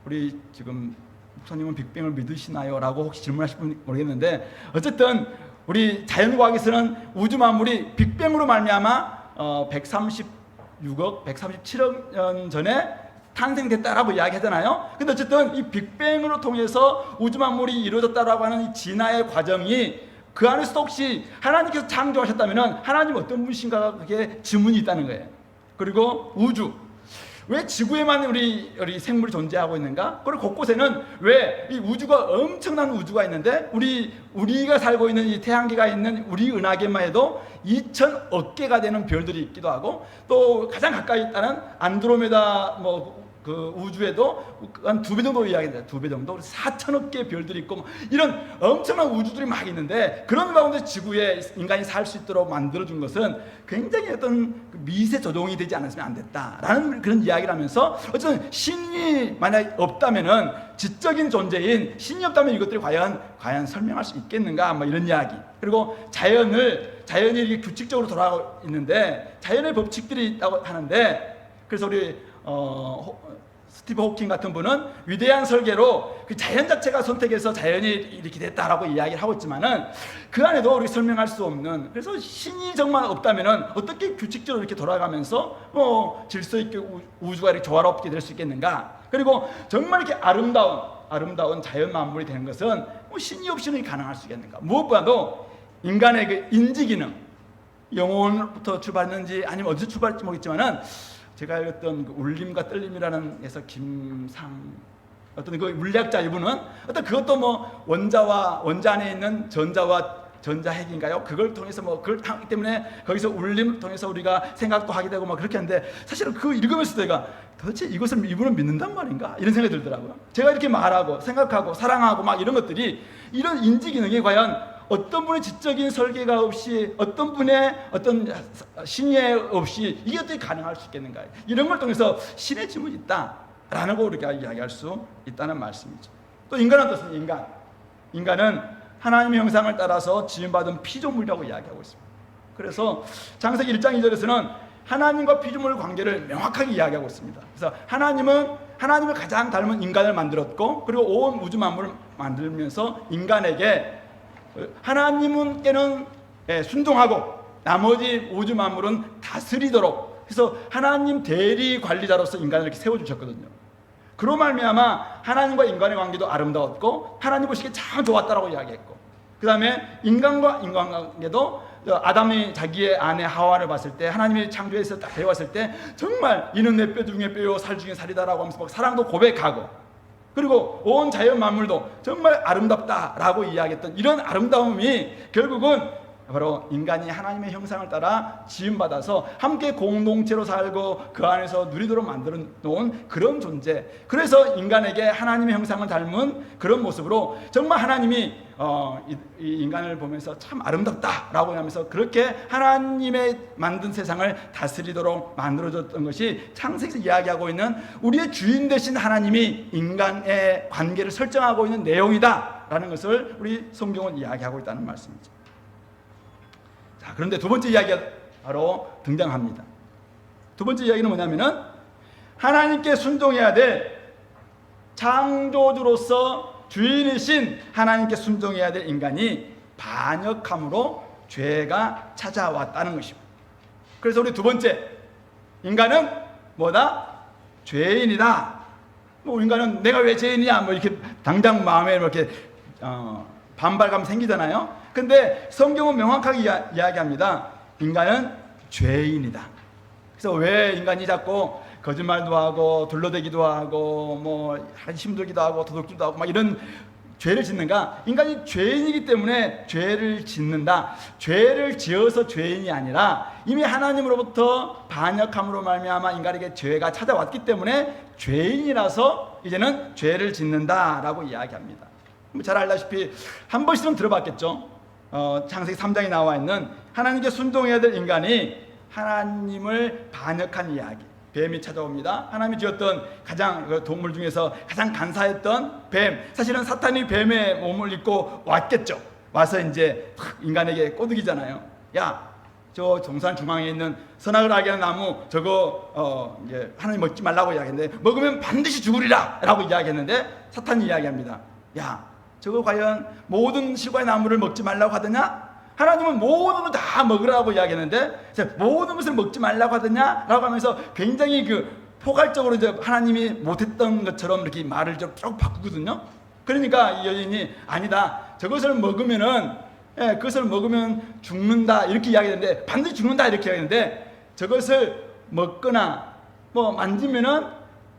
A: 우리 지금 목사님은 빅뱅을 믿으시나요? 라고 혹시 질문하실지 모르겠는데, 어쨌든 우리 자연과학에서는 우주 만물이 빅뱅으로 말미암아 136억, 137억 년 전에 탄생됐다라고 이야기하잖아요. 근데 어쨌든 이 빅뱅으로 통해서 우주 만물이 이루어졌다라고 하는 이 진화의 과정이, 그 안에서도 혹시 하나님께서 창조하셨다면 하나님 어떤 분이신가, 그게 지문이 있다는 거예요. 그리고 우주, 왜 지구에만 우리 생물이 존재하고 있는가? 그리고 곳곳에는 왜 이 우주가, 엄청난 우주가 있는데 우리가 살고 있는 이 태양계가 있는 우리 은하계만 해도 2,000억 개가 되는 별들이 있기도 하고, 또 가장 가까이 있다는 안드로메다 그 우주에도 한 2배 정도 이야기합니다. 2배 정도, 4,000억 개의 별들이 있고, 이런 엄청난 우주들이 막 있는데, 그런 가운데 지구에 인간이 살 수 있도록 만들어준 것은 굉장히 어떤 미세 조종이 되지 않았으면 안 됐다라는 그런 이야기를 하면서, 어쨌든 신이 만약 없다면은, 지적인 존재인 신이 없다면 이것들이 과연 설명할 수 있겠는가, 이런 이야기. 그리고 자연이 이렇게 규칙적으로 돌아가고 있는데, 자연의 법칙들이 있다고 하는데, 그래서 우리 스티브 호킹 같은 분은 위대한 설계로 그 자연 자체가 선택해서 자연이 이렇게 됐다라고 이야기를 하고 있지만은, 그 안에도 우리 설명할 수 없는, 그래서 신이 정말 없다면은 어떻게 규칙적으로 이렇게 돌아가면서 질서 있게 우주가 이렇게 조화롭게 될 수 있겠는가? 그리고 정말 이렇게 아름다운 자연 만물이 되는 것은 신이 없이는 가능할 수 있겠는가? 무엇보다도 인간의 그 인지 기능, 영혼부터 출발했는지 아니면 어디서 출발할지 모르겠지만은, 제가 읽었던 그 울림과 떨림이라는 에서 어떤 그 물리학자 이분은 어떤 그것도 원자 안에 있는 전자와 전자핵인가요? 그걸 통해서 그걸 하기 때문에 거기서 울림을 통해서 우리가 생각도 하게 되고 그렇게 하는데, 사실은 그거 읽으면서 내가 도대체 이것을 이분은 믿는단 말인가? 이런 생각이 들더라고요. 제가 이렇게 말하고 생각하고 사랑하고 이런 것들이, 이런 인지 기능이 과연 어떤 분의 지적인 설계가 없이, 어떤 분의 어떤 신예 없이 이게 어떻게 가능할 수 있겠는가? 이런 걸 통해서 신의 지문이 있다라는 거 우리가 이야기할 수 있다는 말씀이죠. 또 인간은 어떻습니까? 인간은 하나님의 형상을 따라서 지음받은 피조물이라고 이야기하고 있습니다. 그래서 창세기 1장 2절에서는 하나님과 피조물 관계를 명확하게 이야기하고 있습니다. 그래서 하나님을 가장 닮은 인간을 만들었고, 그리고 온 우주 만물을 만들면서 인간에게 하나님께는 순종하고 나머지 우주 만물은 다스리도록 해서 하나님 대리 관리자로서 인간을 이렇게 세워주셨거든요. 그로 말미암아 하나님과 인간의 관계도 아름다웠고, 하나님 보시기에 참 좋았다라고 이야기했고, 그 다음에 인간과 인간관계도 아담이 자기의 아내 하와를 봤을 때, 하나님이 창조해서 딱 배웠을 때 정말 이는 내 뼈 중에 뼈요 살 중에 살이다라고 하면서 사랑도 고백하고, 그리고 온 자연 만물도 정말 아름답다라고 이야기했던 이런 아름다움이 결국은 바로 인간이 하나님의 형상을 따라 지음받아서 함께 공동체로 살고 그 안에서 누리도록 만들어 놓은 그런 존재. 그래서 인간에게 하나님의 형상을 닮은 그런 모습으로 정말 하나님이 이 인간을 보면서 참 아름답다라고 하면서 그렇게 하나님의 만든 세상을 다스리도록 만들어줬던 것이 창세기에서 이야기하고 있는 우리의 주인 되신 하나님이 인간의 관계를 설정하고 있는 내용이다라는 것을 우리 성경은 이야기하고 있다는 말씀이죠. 자, 그런데 두 번째 이야기가 바로 등장합니다. 두 번째 이야기는 뭐냐면은, 하나님께 순종해야 될 창조주로서 주인이신 하나님께 순종해야 될 인간이 반역함으로 죄가 찾아왔다는 것입니다. 그래서 우리 두 번째, 인간은 뭐다? 죄인이다 뭐 인간은 내가 왜 죄인이야 뭐 이렇게 당장 마음에 이렇게 반발감 생기잖아요. 근데 성경은 명확하게 이야기합니다. 인간은 죄인이다. 그래서 왜 인간이 자꾸 거짓말도 하고 둘러대기도 하고 뭐 힘들기도 하고 도둑질도 하고 막 이런 죄를 짓는가? 인간이 죄인이기 때문에 죄를 짓는다. 죄를 지어서 죄인이 아니라 이미 하나님으로부터 반역함으로 말미암아 인간에게 죄가 찾아왔기 때문에 죄인이라서 이제는 죄를 짓는다라고 이야기합니다. 잘 알다시피 한 번씩은 들어봤겠죠. 창세기 3장에 나와 있는 하나님께 순종해야 될 인간이 하나님을 반역한 이야기. 뱀이 찾아옵니다. 하나님이 지었던 가장 동물 중에서 가장 간사했던 뱀. 사실은 사탄이 뱀의 몸을 입고 왔겠죠. 와서 이제 인간에게 꼬드기잖아요. 야, 저 동산 중앙에 있는 선악을 알게 하는 나무 저거 이제 하나님 먹지 말라고 이야기했는데 먹으면 반드시 죽으리라라고 이야기했는데 사탄이 이야기합니다. 야, 저거 과연 모든 실과의 나무를 먹지 말라고 하더냐? 하나님은 모든 걸 다 먹으라고 이야기했는데 모든 것을 먹지 말라고 하더냐? 라고 하면서 굉장히 포괄적으로 이제 하나님이 못했던 것처럼 이렇게 말을 쭉 바꾸거든요. 그러니까 이 여인이 아니다. 저것을 먹으면은 그것을 먹으면 죽는다 이렇게 이야기했는데 반드시 죽는다 이렇게 이야기했는데 저것을 먹거나 뭐 만지면은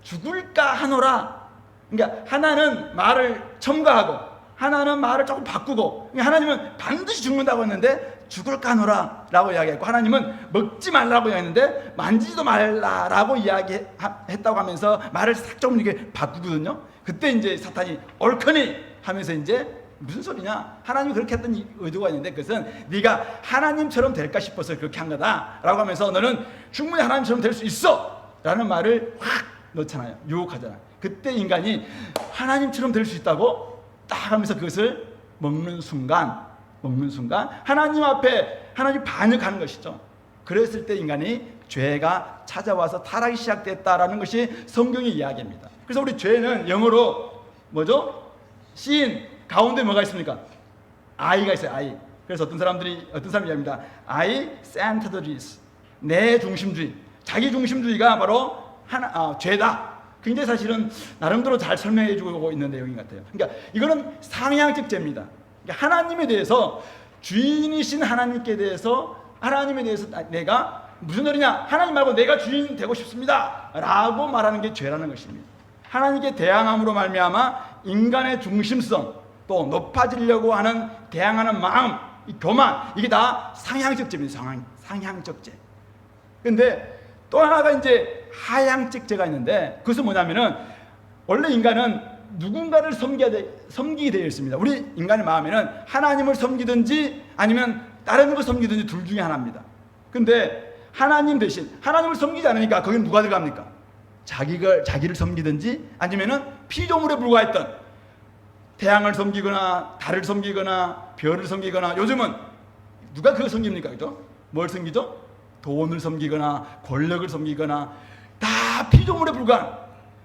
A: 죽을까 하노라. 그러니까 하나는 말을 첨가하고 하나는 말을 조금 바꾸고 하나님은 반드시 죽는다고 했는데 죽을까 하노라 라고 이야기했고 하나님은 먹지 말라고 이야기했는데 만지지도 말라라고 이야기했다고 하면서 말을 싹 조금 이렇게 바꾸거든요. 그때 이제 사탄이 옳거니 하면서 이제 무슨 소리냐? 하나님이 그렇게 했던 의도가 있는데 그것은 네가 하나님처럼 될까 싶어서 그렇게 한 거다라고 하면서 너는 충분히 하나님처럼 될 수 있어 라는 말을 확 넣잖아요. 유혹하잖아요. 그때 인간이 하나님처럼 될 수 있다고 딱 하면서 그것을 먹는 순간 하나님 앞에 하나님 반역하는 것이죠. 그랬을 때 인간이 죄가 찾아와서 타락이 시작됐다라는 것이 성경의 이야기입니다. 그래서 우리 죄는 영어로 뭐죠? sin 가운데 뭐가 있습니까? I가 있어요. I. 그래서 어떤 사람이 이야기합니다. I-centeredness, 내 중심주의, 자기 중심주의가 바로 죄다. 굉장히 사실은 나름대로 잘 설명해 주고 있는 내용인 것 같아요. 그러니까 이거는 상향적 죄입니다. 그러니까 하나님에 대해서 주인이신 하나님께 대해서 하나님에 대해서 내가 무슨 소리냐? 하나님 말고 내가 주인 되고 싶습니다 라고 말하는 게 죄라는 것입니다. 하나님께 대항함으로 말미암아 인간의 중심성 또 높아지려고 하는 대항하는 마음, 이 교만 이게 다 상향적 죄입니다. 상향적 죄. 근데 또 하나가 이제 하향적 죄가 있는데 그것은 뭐냐면은 원래 인간은 누군가를 섬기게 되어 있습니다. 우리 인간의 마음에는 하나님을 섬기든지 아니면 다른 걸 섬기든지 둘 중에 하나입니다. 근데 하나님 대신 하나님을 섬기지 않으니까 거기는 누가 들어갑니까? 자기를 섬기든지 아니면은 피조물에 불과했던 태양을 섬기거나 달을 섬기거나 별을 섬기거나 요즘은 누가 그걸 섬깁니까? 그죠? 뭘 섬기죠? 돈을 섬기거나 권력을 섬기거나 다 피조물에 불과한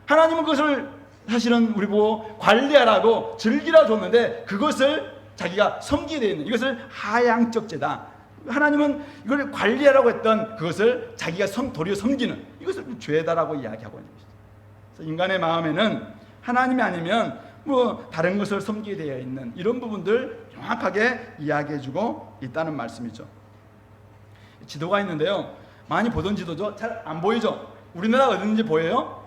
A: 하나님은 그것을 사실은 우리 보고 관리하라고 즐기라 줬는데 그것을 자기가 섬기게 되어 있는 이것을 하향적 죄다. 하나님은 이걸 관리하라고 했던 그것을 자기가 도리어 섬기는 이것을 죄다라고 이야기하고 있는 것이죠. 그래서 인간의 마음에는 하나님이 아니면 뭐 다른 것을 섬기게 되어 있는 이런 부분들 정확하게 이야기해주고 있다는 말씀이죠. 지도가 있는데요. 많이 보던 지도죠. 잘 안 보이죠? 우리나라 어딘지 보여요?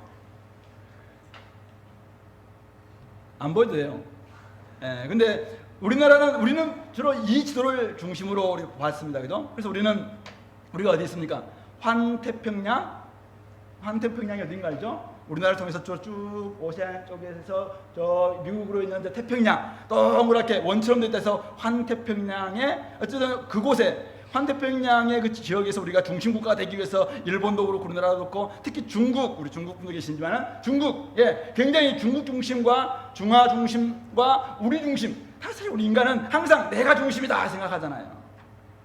A: 안 보여도 돼요. 근데 우리는 주로 이 지도를 중심으로 우리 봤습니다. 그죠? 그래서 우리가 어디 있습니까? 환태평양이 어딘가 알죠? 우리나라를 통해서 쭉 오세안 쪽에서 저 미국으로 있는 태평양 동그랗게 원처럼 되어서 환태평양에 어쨌든 그곳에 환태평양의 그 지역에서 우리가 중심국가가 되기 위해서 일본도 그렇고 우리나라도 그렇고 특히 우리 중국 분도 계시지만 굉장히 중국 중심과 중화 중심과 우리 중심 다 사실 우리 인간은 항상 내가 중심이다 생각하잖아요.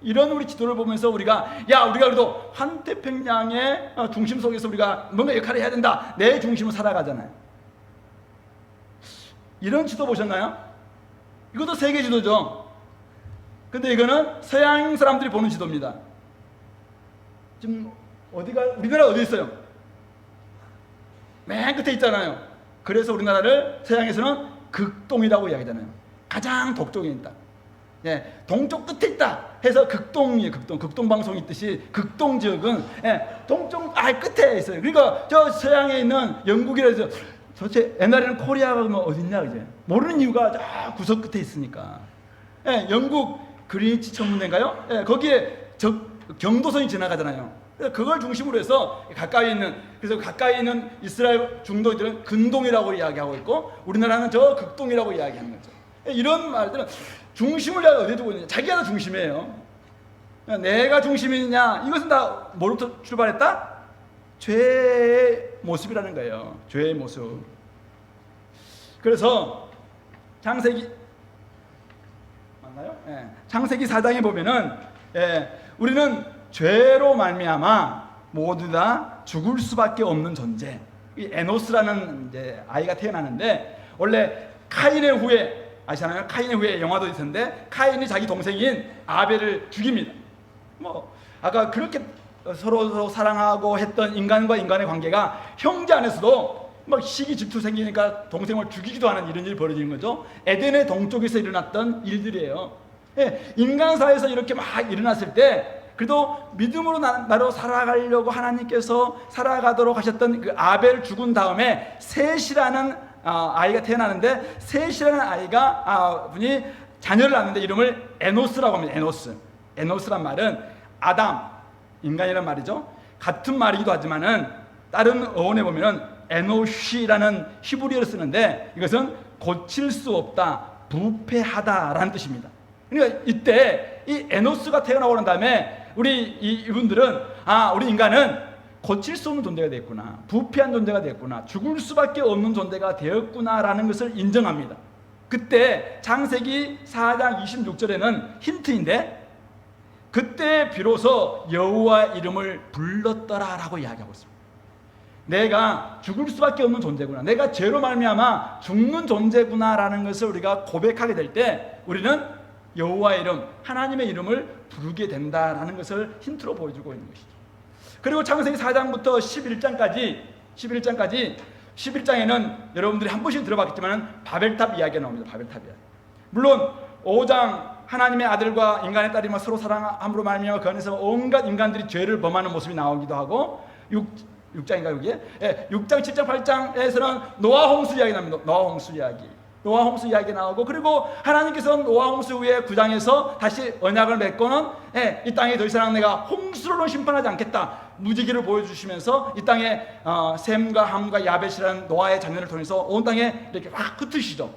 A: 이런 우리 지도를 보면서 우리가 그래도 환태평양의 중심 속에서 우리가 뭔가 역할을 해야 된다. 내 중심으로 살아가잖아요. 이런 지도 보셨나요? 이것도 세계 지도죠. 근데 이거는 서양 사람들이 보는 지도입니다. 지금 우리나라 어디 있어요? 맨 끝에 있잖아요. 그래서 우리나라를 서양에서는 극동이라고 이야기하잖아요. 가장 동쪽에 있다. 예, 동쪽 끝에 있다 해서 극동이에요. 극동 방송이 있듯이 극동 지역은 동쪽 끝에 있어요. 그러니까 저 서양에 있는 영국이라서 도대체 옛날에는 코리아가 뭐 어딨냐 이제 모르는 이유가 저 구석 끝에 있으니까. 영국 그린위치 천문대인가요? 거기에 경도선이 지나가잖아요. 그래서 그걸 중심으로 해서 가까이 있는 이스라엘 중도들은 근동이라고 이야기하고 있고 우리나라는 저 극동이라고 이야기하는 거죠. 이런 말들은 중심을 어디에 두고 있느냐? 자기가 다 중심이에요. 내가 중심이냐? 이것은 다 뭐로부터 출발했다? 죄의 모습이라는 거예요. 죄의 모습. 그래서 창세기 맞나요? 창세기 4장에 보면은 우리는 죄로 말미암아 모두 다 죽을 수밖에 없는 존재. 이 에노스라는 이제 아이가 태어나는데 원래 카인의 후에 아시잖아요. 카인의 후에 영화도 있었는데 카인이 자기 동생인 아벨을 죽입니다. 뭐 아까 그렇게 서로 사랑하고 했던 인간과 인간의 관계가 형제 안에서도 막 시기 질투 생기니까 동생을 죽이기도 하는 이런 일이 벌어지는 거죠. 에덴의 동쪽에서 일어났던 일들이에요. 인간사에서 이렇게 막 일어났을 때 그래도 믿음으로 나로 살아가려고 하나님께서 살아가도록 하셨던 그 아벨 죽은 다음에 셋이라는 아이가 태어나는데 셋이라는 아이가 분이 자녀를 낳는데 이름을 에노스라고 합니다. 에노스란 말은 아담, 인간이란 말이죠. 같은 말이기도 하지만은 다른 어원에 보면은 에노시라는 히브리어를 쓰는데 이것은 고칠 수 없다, 부패하다라는 뜻입니다. 그러니까 이때 이 에노스가 태어나고 난 다음에 이분들은 우리 인간은 고칠 수 없는 존재가 됐구나, 부패한 존재가 됐구나, 죽을 수밖에 없는 존재가 되었구나라는 것을 인정합니다. 그때 창세기 4장 26절에는 힌트인데 그때 비로소 여호와 이름을 불렀더라라고 이야기하고 있습니다. 내가 죽을 수밖에 없는 존재구나, 내가 죄로 말미암아 죽는 존재구나라는 것을 우리가 고백하게 될 때 우리는 여호와의 이름, 하나님의 이름을 부르게 된다라는 것을 힌트로 보여주고 있는 것이죠. 그리고 창세기 4장부터 11장에는 여러분들이 한 번씩 들어봤겠지만 바벨탑 이야기가 나옵니다. 바벨탑 이야기. 물론 5장 하나님의 아들과 인간의 딸이 서로 사랑함으로 말미암아 그 안에서 온갖 인간들이 죄를 범하는 모습이 나오기도 하고 6장인가 여기에? 6장, 7장, 8장에서는 노아 홍수 이야기 나옵니다. 노아 홍수 이야기 나오고 그리고 하나님께서는 노아 홍수 후에 9장에서 다시 언약을 맺고는 이 땅에 더 이상 내가 홍수로는 심판하지 않겠다 무지개를 보여주시면서 이 땅에 셈과 함과 야벳이라는 노아의 자녀를 통해서 온 땅에 이렇게 확 흩으시죠.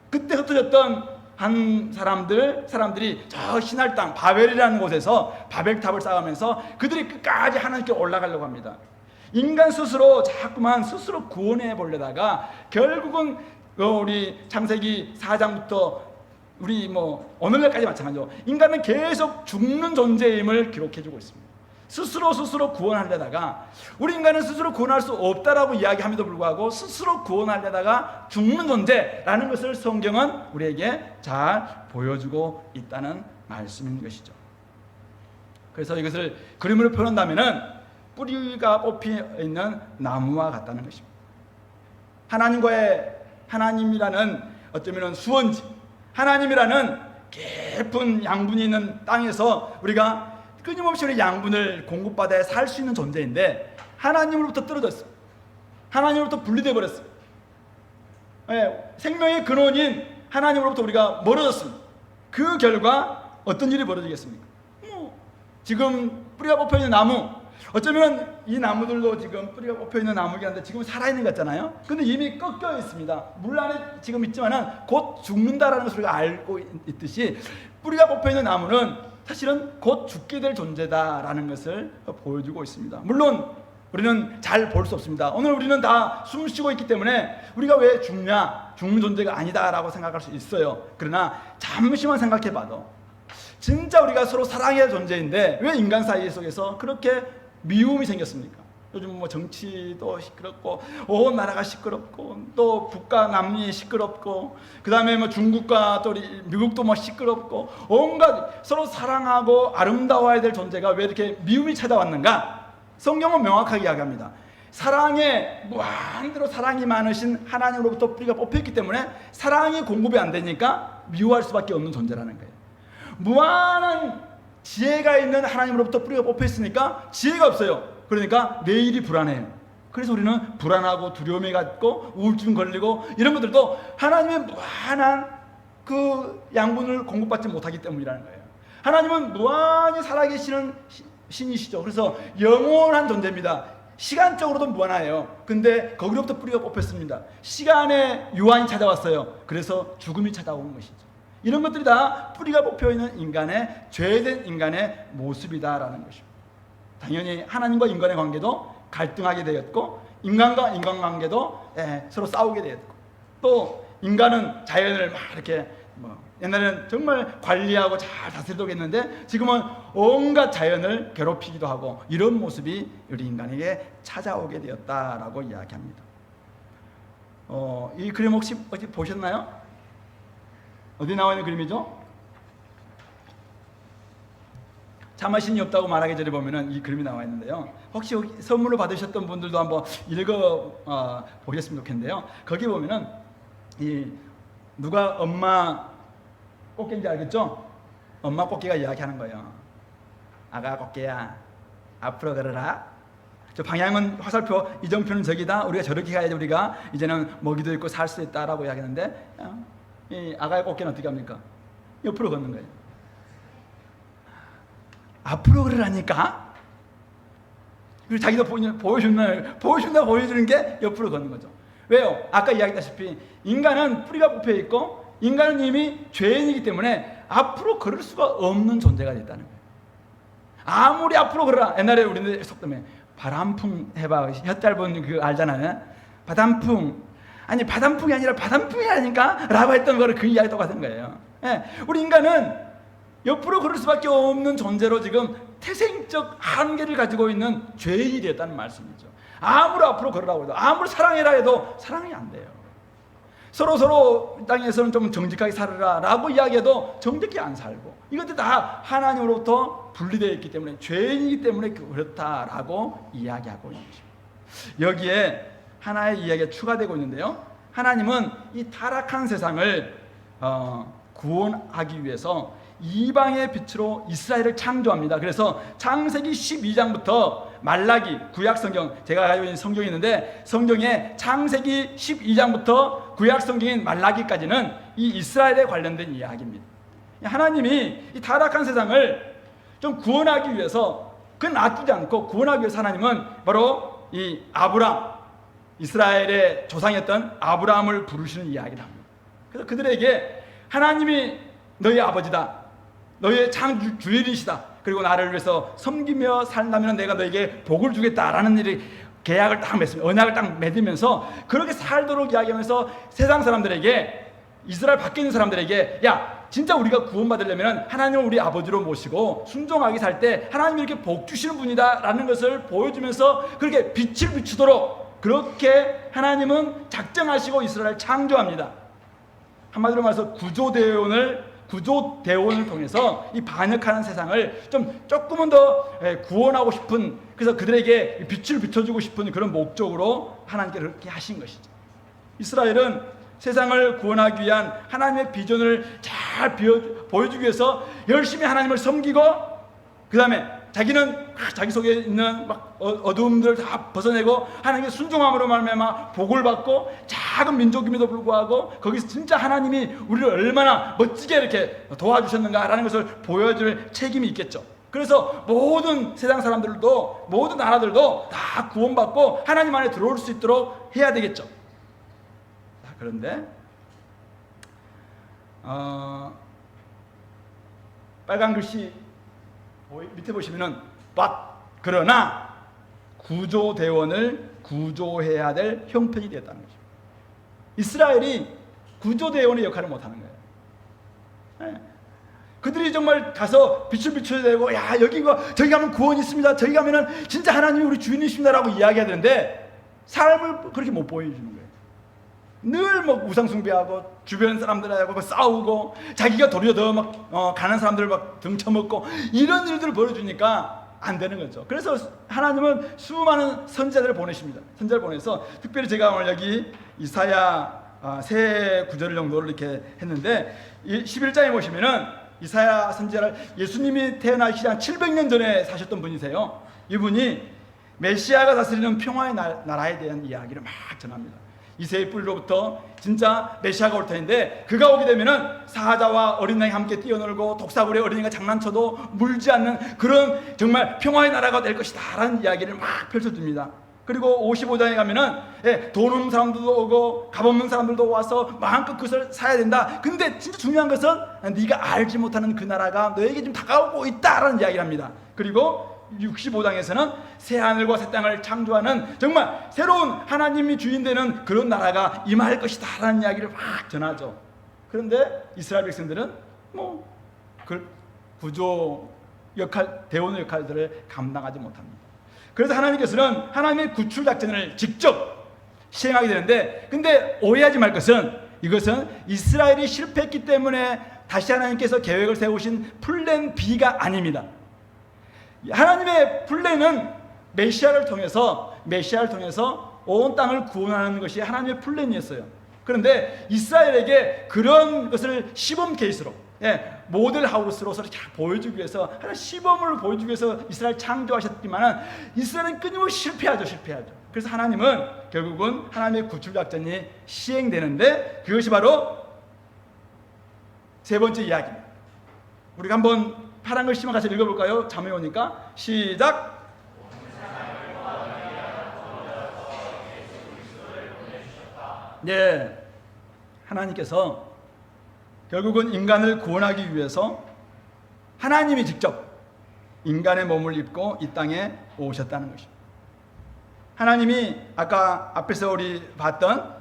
A: 그때 흩어졌던 한 사람들이 저 신할 땅 바벨이라는 곳에서 바벨탑을 쌓으면서 그들이 끝까지 하나님께 올라가려고 합니다. 인간 자꾸만 스스로 구원해 보려다가 결국은 우리 창세기 4장부터 우리 오늘날까지 마찬가지죠. 인간은 계속 죽는 존재임을 기록해주고 있습니다. 스스로 구원하려다가 우리 인간은 스스로 구원할 수 없다라고 이야기함에도 불구하고 스스로 구원하려다가 죽는 존재라는 것을 성경은 우리에게 잘 보여주고 있다는 말씀인 것이죠. 그래서 이것을 그림으로 표현한다면은 뿌리가 뽑혀 있는 나무와 같다는 것입니다. 하나님이라는 어쩌면 수원지, 하나님이라는 깊은 양분이 있는 땅에서 우리가 끊임없이 우리 양분을 공급받아야 살 수 있는 존재인데 하나님으로부터 떨어졌어요. 하나님으로부터 분리되어 버렸어요. 생명의 근원인 하나님으로부터 우리가 멀어졌습니다. 그 결과 어떤 일이 벌어지겠습니까? 지금 뿌리가 뽑혀 있는 나무, 어쩌면 이 나무들도 지금 뿌리가 뽑혀 있는 나무긴 한데 지금 살아있는 것 같잖아요. 근데 이미 꺾여 있습니다. 물 안에 지금 있지만은 곧 죽는다라는 것을 우리가 알고 있듯이 뿌리가 뽑혀 있는 나무는 사실은 곧 죽게 될 존재다라는 것을 보여주고 있습니다. 물론 우리는 잘 볼 수 없습니다. 오늘 우리는 다 숨 쉬고 있기 때문에 우리가 왜 죽냐, 죽는 존재가 아니다라고 생각할 수 있어요. 그러나 잠시만 생각해봐도 진짜 우리가 서로 사랑해야 할 존재인데 왜 인간 사이 속에서 그렇게 미움이 생겼습니까? 요즘 정치도 시끄럽고 온 나라가 시끄럽고 또 북과 남미 시끄럽고 그 다음에 중국과 또 미국도 시끄럽고 온갖 서로 사랑하고 아름다워야 될 존재가 왜 이렇게 미움이 찾아왔는가? 성경은 명확하게 이야기합니다. 사랑에 무한대로 사랑이 많으신 하나님으로부터 뿌리가 뽑혔기 때문에 사랑이 공급이 안 되니까 미워할 수밖에 없는 존재라는 거예요. 무한한 지혜가 있는 하나님으로부터 뿌리가 뽑혔으니까 지혜가 없어요. 그러니까 내일이 불안해요. 그래서 우리는 불안하고 두려움에 갖고 우울증 걸리고 이런 것들도 하나님의 무한한 그 양분을 공급받지 못하기 때문이라는 거예요. 하나님은 무한히 살아계시는 신이시죠. 그래서 영원한 존재입니다. 시간적으로도 무한해요. 근데 거기로부터 뿌리가 뽑혔습니다. 시간에 유한이 찾아왔어요. 그래서 죽음이 찾아온 것이죠. 이런 것들이 다 뿌리가 뽑혀있는 인간의 죄된 인간의 모습이다라는 것입니다. 당연히 하나님과 인간의 관계도 갈등하게 되었고 인간과 인간관계도 서로 싸우게 되었고 또 인간은 자연을 막 이렇게 옛날에는 정말 관리하고 잘 다스리겠는데 지금은 온갖 자연을 괴롭히기도 하고 이런 모습이 우리 인간에게 찾아오게 되었다라고 이야기합니다. 이 그림 혹시 어디 보셨나요? 어디 나와 있는 그림이죠? 참으신이 없다고 말하기 전에 보면은 이 그림이 나와 있는데요. 혹시 선물로 받으셨던 분들도 한번 읽어 보셨으면 좋겠는데요. 거기 보면은 이 누가 엄마 꽃게인지 알겠죠? 엄마 꽃게가 이야기하는 거예요. 아가 꽃게야, 앞으로 걸어라. 저 방향은 화살표, 이정표는 저기다. 우리가 저렇게 가야지 우리가 이제는 먹이도 있고 살 수 있다라고 이야기하는데 이 아가의 꽃게는 어떻게 합니까? 옆으로 걷는 거예요. 앞으로 걸으라니까. 그리고 자기도 보여주는 게 옆으로 걷는 거죠. 왜요? 아까 이야기했다시피 인간은 뿌리가 뽑혀 있고 인간은 이미 죄인이기 때문에 앞으로 걸을 수가 없는 존재가 됐다는 거예요. 아무리 앞으로 걸어라. 옛날에 우리는 속담에 바람풍 해봐. 혀 짧은 그 알잖아요. 바람풍. 아니 바람풍이 아니라 바람풍이라니까 라고 했던 거를 그 이야기 똑같은 거예요. 우리 인간은 옆으로 걸을 수밖에 없는 존재로 지금 태생적 한계를 가지고 있는 죄인이 되었다는 말씀이죠. 아무리 앞으로 걸으라고 해도 아무리 사랑해라 해도 사랑이 안 돼요. 서로 땅에서는 좀 정직하게 살아라 라고 이야기해도 정직히 안 살고 이것들 다 하나님으로부터 분리되어 있기 때문에 죄인이기 때문에 그렇다라고 이야기하고 있는 것입니다. 여기에 하나의 이야기가 추가되고 있는데요. 하나님은 이 타락한 세상을 구원하기 위해서 이방의 빛으로 이스라엘을 창조합니다. 그래서 창세기 12장부터 말라기, 구약성경, 제가 가지고 있는 성경이 있는데 성경에 창세기 12장부터 구약성경인 말라기까지는 이 이스라엘에 관련된 이야기입니다. 하나님이 이 타락한 세상을 좀 구원하기 위해서 그건 놔두지 않고 구원하기 위해서 하나님은 바로 이 아브람, 이스라엘의 조상이었던 아브라함을 부르시는 이야기를 합니다. 그래서 그들에게 하나님이 너희 아버지다. 너희의 창주인이시다. 그리고 나를 위해서 섬기며 산다면 내가 너에게 복을 주겠다라는 일이 계약을 딱 맺습니다. 언약을 딱 맺으면서 그렇게 살도록 이야기하면서 세상 사람들에게 이스라엘 밖에 있는 사람들에게 야 진짜 우리가 구원받으려면 하나님을 우리 아버지로 모시고 순종하게 살 때 하나님이 이렇게 복 주시는 분이다 라는 것을 보여주면서 그렇게 빛을 비추도록 그렇게 하나님은 작정하시고 이스라엘을 창조합니다. 한마디로 말해서 구조대원을 통해서 이 반역하는 세상을 조금은 더 구원하고 싶은, 그래서 그들에게 빛을 비춰주고 싶은 그런 목적으로 하나님께서 그렇게 하신 것이죠. 이스라엘은 세상을 구원하기 위한 하나님의 비전을 잘 보여주기 위해서 열심히 하나님을 섬기고 그 다음에 자기는 자기 속에 있는 막 어두움들을 다 벗어내고 하나님의 순종함으로 말미암아 복을 받고 작은 민족임에도 불구하고 거기서 진짜 하나님이 우리를 얼마나 멋지게 이렇게 도와주셨는가라는 것을 보여줄 책임이 있겠죠. 그래서 모든 세상 사람들도 모든 나라들도 다 구원받고 하나님 안에 들어올 수 있도록 해야 되겠죠. 그런데 빨간 글씨 밑에 보시면은 그러나 구조대원을 구조해야 될 형편이 되었다는 거죠. 이스라엘이 구조대원의 역할을 못하는 거예요. 그들이 정말 가서 빛을 비춰야 되고 야 저기 가면 구원이 있습니다. 저기 가면은 진짜 하나님이 우리 주인이십니다라고 이야기해야 되는데 삶을 그렇게 못 보여주는 거예요. 늘 뭐 우상 숭배하고 주변 사람들하고 싸우고 자기가 도리어 더 막 가는 사람들 막 등쳐먹고 이런 일들을 벌여주니까 안 되는 거죠. 그래서 하나님은 수많은 선지자들을 보내십니다. 선지자를 보내서 특별히 제가 오늘 여기 이사야 세 구절 정도를 이렇게 했는데 11장에 보시면은 이사야 선지자를 예수님이 태어나시기 한 700년 전에 사셨던 분이세요. 이분이 메시아가 다스리는 평화의 나라에 대한 이야기를 막 전합니다. 이새의 뿔로부터 진짜 메시아가 올 텐데 그가 오게 되면은 사자와 어린 양이 함께 뛰어놀고 독사굴에 어린이가 장난쳐도 물지 않는 그런 정말 평화의 나라가 될 것이다 라는 이야기를 막 펼쳐줍니다. 그리고 55장에 가면은 돈 없는 사람들도 오고 값 없는 사람들도 와서 마음껏 그것을 사야 된다. 근데 진짜 중요한 것은 네가 알지 못하는 그 나라가 너에게 지금 다가오고 있다라는 이야기를 합니다. 그리고 65장에서는 새 하늘과 새 땅을 창조하는 정말 새로운 하나님이 주인 되는 그런 나라가 임할 것이다 라는 이야기를 막 전하죠. 그런데 이스라엘 백성들은 그 구조 역할, 대원 역할들을 감당하지 못합니다. 그래서 하나님께서는 하나님의 구출 작전을 직접 시행하게 되는데, 근데 오해하지 말 것은 이것은 이스라엘이 실패했기 때문에 다시 하나님께서 계획을 세우신 플랜 B가 아닙니다. 하나님의 플랜은 메시아를 통해서 온 땅을 구원하는 것이 하나님의 플랜이었어요. 그런데 이스라엘에게 그런 것을 시범 케이스로, 모델 하우스로서 이렇게 보여주기 위해서, 하나님 시범을 보여주기 위해서 이스라엘 창조하셨지만 이스라엘은 끊임없이 실패하죠. 그래서 하나님은 결국은 하나님의 구출 작전이 시행되는데, 그것이 바로 세 번째 이야기입니다. 우리가 한번 파란 글씨만 같이 읽어볼까요? 잠이 오니까 시작. 네, 하나님께서 결국은 인간을 구원하기 위해서 하나님이 직접 인간의 몸을 입고 이 땅에 오셨다는 것입니다. 하나님이 아까 앞에서 우리 봤던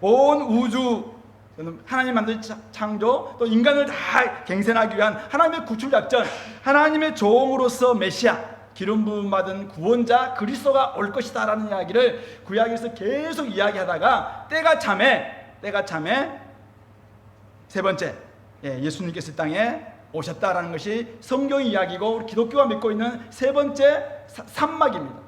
A: 온 우주, 하나님 만든 창조, 또 인간을 다 갱생하기 위한 하나님의 구출작전, 하나님의 종으로서 메시아, 기름 부음 받은 구원자 그리스도가 올 것이다 라는 이야기를 구약에서 계속 이야기하다가 때가 참에 세 번째, 예수님께서 이 땅에 오셨다라는 것이 성경 이야기고 우리 기독교가 믿고 있는 세 번째 산막입니다.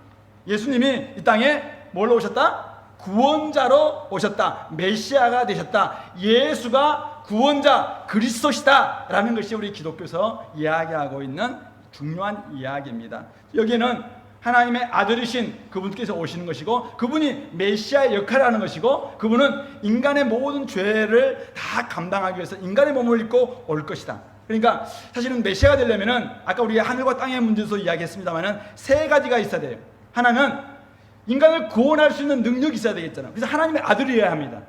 A: 예수님이 이 땅에 뭘로 오셨다? 구원자로 오셨다. 메시아가 되셨다. 예수가 구원자 그리스도시다 라는 것이 우리 기독교에서 이야기하고 있는 중요한 이야기입니다. 여기에는 하나님의 아들이신 그분께서 오시는 것이고, 그분이 메시아의 역할을 하는 것이고, 그분은 인간의 모든 죄를 다 감당하기 위해서 인간의 몸을 입고 올 것이다. 그러니까 사실은 메시아가 되려면은 아까 우리 하늘과 땅의 문제에서 이야기했습니다만은 세 가지가 있어야 돼요. 하나는 인간을 구원할 수 있는 능력이 있어야 되겠잖아요. 그래서 하나님의 아들이어야 합니다.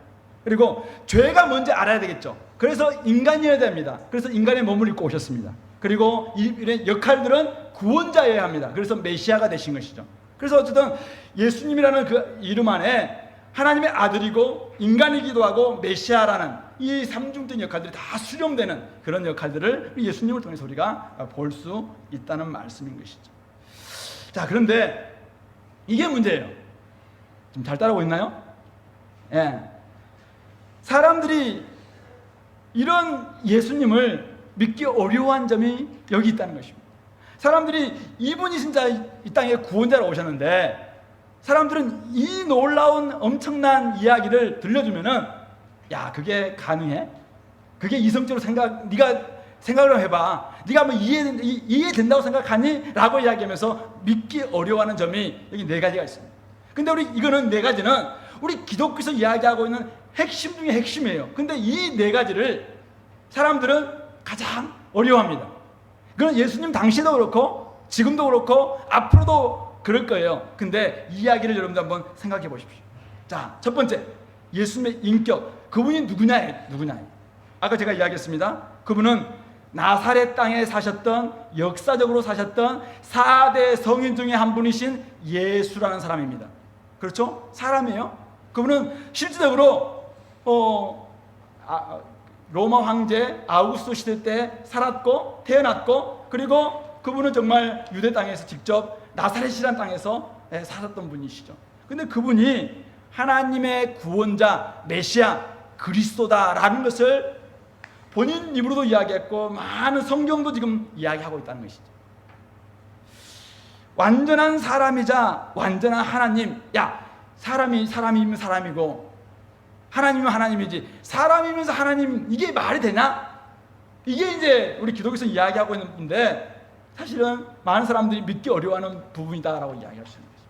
A: 그리고 죄가 뭔지 알아야 되겠죠. 그래서 인간이어야 됩니다. 그래서 인간의 몸을 입고 오셨습니다. 그리고 이 역할들은 구원자여야 합니다. 그래서 메시아가 되신 것이죠. 그래서 어쨌든 예수님이라는 그 이름 안에 하나님의 아들이고 인간이기도 하고 메시아라는 이 삼중된 역할들이 다 수렴되는 그런 역할들을 예수님을 통해서 우리가 볼 수 있다는 말씀인 것이죠. 자, 그런데 이게 문제예요. 좀 잘 따라오고 있나요? 사람들이 이런 예수님을 믿기 어려워한 점이 여기 있다는 것입니다. 사람들이 이분이 진짜 이 땅에 구원자로 오셨는데, 사람들은 이 놀라운 엄청난 이야기를 들려주면은, 야, 그게 가능해? 그게 이성적으로 네가 생각을 해봐. 네가 한번 이해된다고 생각하니? 라고 이야기하면서 믿기 어려워하는 점이 여기 네 가지가 있습니다. 근데 이거는 네 가지는 우리 기독교에서 이야기하고 있는 핵심 중에 핵심이에요. 근데 이 네 가지를 사람들은 가장 어려워합니다. 그건 예수님 당시도 그렇고 지금도 그렇고 앞으로도 그럴 거예요. 근데 이 이야기를 여러분들 한번 생각해 보십시오. 자, 첫 번째, 예수님의 인격, 그분이 누구냐. 아까 제가 이야기했습니다. 그분은 나사렛 땅에 사셨던, 역사적으로 사셨던 4대 성인 중에 한 분이신 예수라는 사람입니다. 그렇죠? 사람이에요. 그분은 실질적으로 로마 황제 아우구스토 시대 때 살았고 태어났고, 그리고 그분은 정말 유대 땅에서 직접 나사렛이라는 땅에서 살았던 분이시죠. 근데 그분이 하나님의 구원자 메시아 그리스도다라는 것을 본인 입으로도 이야기했고 많은 성경도 지금 이야기하고 있다는 것이죠.
B: 완전한 사람이자 완전한 하나님. 야, 사람이면 사람이고 하나님이면 하나님이지, 사람이면서 하나님, 이게 말이 되냐? 이게 이제 우리 기독교에서 이야기하고 있는 건데, 사실은 많은 사람들이 믿기 어려워하는 부분이다라고 이야기할 수 있는 거죠.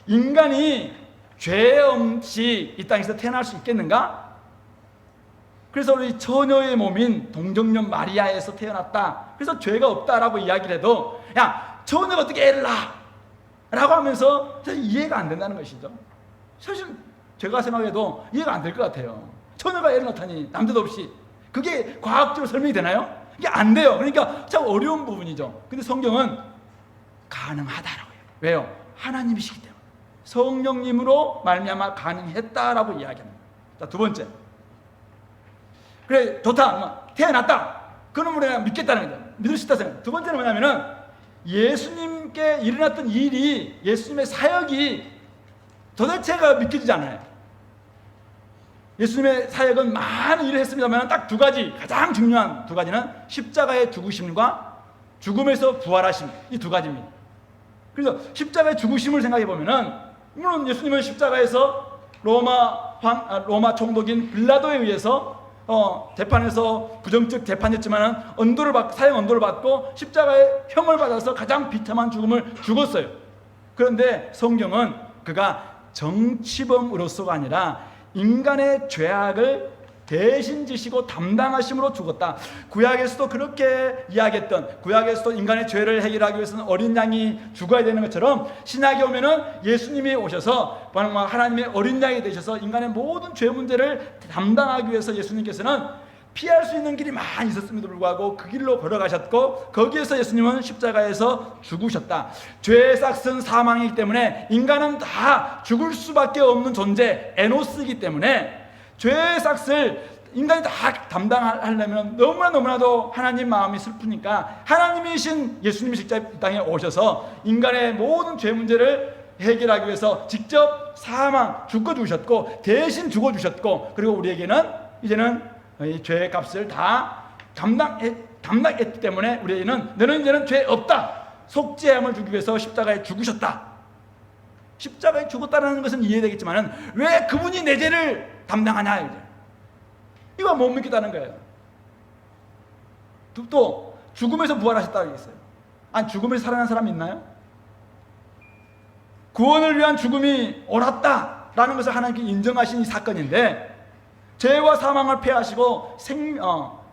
B: 인간이 죄 없이 이 땅에서 태어날 수 있겠는가? 그래서 우리 처녀의 몸인 동정녀 마리아에서 태어났다, 그래서 죄가 없다라고 이야기를 해도, 야, 처녀가 어떻게 애를 낳아? 라고 하면서 사실 이해가 안 된다는 것이죠. 사실 제가 생각해도 이해가 안 될 것 같아요. 처녀가 애를 낳다니, 남자도 없이. 그게 과학적으로 설명이 되나요? 이게 안 돼요. 그러니까 참 어려운 부분이죠. 근데 성경은 가능하다라고 해요. 왜요? 하나님이시기 때문에. 성령님으로 말미암아 가능했다라고 이야기합니다. 자, 두 번째. 그래, 좋다. 태어났다. 그놈을 내가 믿겠다는 거죠. 믿을 수 있다 생각. 두 번째는 뭐냐면은, 예수님께 일어났던 일이, 예수님의 사역이 도대체가 믿겨지지 않아요. 예수님의 사역은 많은 일을 했습니다만 딱 두 가지, 가장 중요한 두 가지는 십자가의 죽으심과 죽음에서 부활하심, 이 두 가지입니다. 그래서 십자가의 죽으심을 생각해 보면은, 물론 예수님은 십자가에서 로마 총독인 빌라도에 의해서 재판에서 부정적 재판이었지만은 사형 언도를 받고 십자가의 형을 받아서 가장 비참한 죽음을 죽었어요. 그런데 성경은 그가 정치범으로서가 아니라 인간의 죄악을 대신 지시고 담당하심으로 죽었다. 구약에서도 그렇게 이야기했던, 구약에서도 인간의 죄를 해결하기 위해서는 어린 양이 죽어야 되는 것처럼, 신약에 오면은 예수님이 오셔서 하나님의 어린 양이 되셔서 인간의 모든 죄 문제를 담당하기 위해서 예수님께서는 피할 수 있는 길이 많이 있었음에도 불구하고 그 길로 걸어가셨고, 거기에서 예수님은 십자가에서 죽으셨다. 죄의 싹은 사망이기 때문에 인간은 다 죽을 수밖에 없는 존재, 에노스이기 때문에 죄의 싹을 인간이 다 담당하려면 너무나도 하나님 마음이 슬프니까, 하나님이신 예수님이 직접 이 땅에 오셔서 인간의 모든 죄 문제를 해결하기 위해서 직접 죽어 주셨고, 대신 죽어 주셨고, 그리고 우리에게는 이제는 이 죄의 값을 다 담당했기 때문에 우리에게는 너는 이제는 죄 없다, 속죄함을 주기 위해서 십자가에 죽으셨다. 십자가에 죽었다는 것은 이해되겠지만 왜 그분이 내 죄를 담당하냐, 이거 못 믿겠다는 거예요. 또 죽음에서 부활하셨다고 얘기했어요. 아니, 죽음에서 살아난 사람이 있나요? 구원을 위한 죽음이 옳았다라는 것을 하나님께 인정하신 이 사건인데, 죄와 사망을 패하시고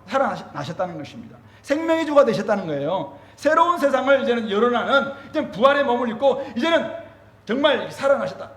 B: 살아나셨다는 것입니다. 생명의 주가 되셨다는 거예요. 새로운 세상을 이제는 열어나는, 이제는 부활의 몸을 입고 이제는 정말 살아나셨다.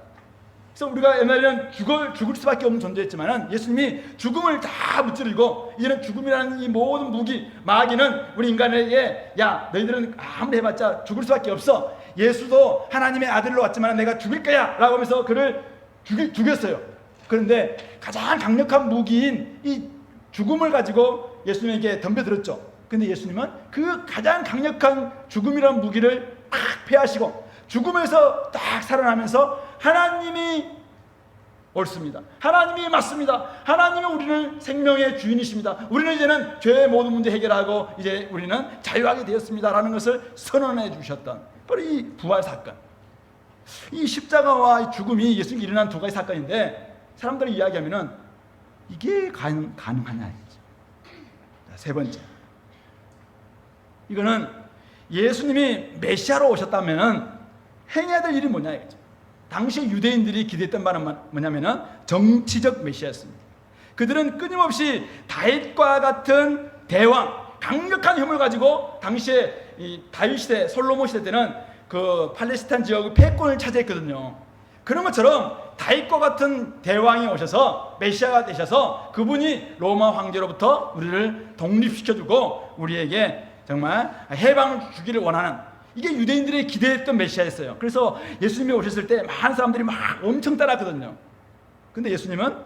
B: 그래서 우리가 옛날에는 죽을 수밖에 없는 존재였지만 예수님이 죽음을 다 무찌르고, 이제는 죽음이라는 이 모든 무기, 마귀는 우리 인간에게, 야, 너희들은 아무리 해봤자 죽을 수밖에 없어. 예수도 하나님의 아들로 왔지만 내가 죽일 거야 라고 하면서 그를 죽였어요. 그런데 가장 강력한 무기인 이 죽음을 가지고 예수님에게 덤벼들었죠. 그런데 예수님은 그 가장 강력한 죽음이라는 무기를 딱 패하시고 죽음에서 딱 살아나면서, 하나님이 옳습니다, 하나님이 맞습니다, 하나님은 우리는 생명의 주인이십니다, 우리는 이제는 죄의 모든 문제 해결하고 이제 우리는 자유하게 되었습니다 라는 것을 선언해 주셨던 바로 이 부활 사건. 이 십자가와 이 죽음이 예수님께 일어난 두 가지 사건인데, 사람들이 이야기하면은 이게 가능하냐. 세 번째, 이거는 예수님이 메시아로 오셨다면은 행해야 될 일이 뭐냐 이거죠. 당시 유대인들이 기대했던 바는 뭐냐면은 정치적 메시아였습니다. 그들은 끊임없이 다윗과 같은 대왕, 강력한 힘을 가지고, 당시에 이 다윗 시대, 솔로몬 시대 때는 그 팔레스타인 지역의 패권을 차지했거든요. 그런 것처럼 다윗과 같은 대왕이 오셔서 메시아가 되셔서 그분이 로마 황제로부터 우리를 독립시켜주고 우리에게 정말 해방을 주기를 원하는, 이게 유대인들이 기대했던 메시아였어요. 그래서 예수님이 오셨을 때 많은 사람들이 막 엄청 따랐거든요. 근데 예수님은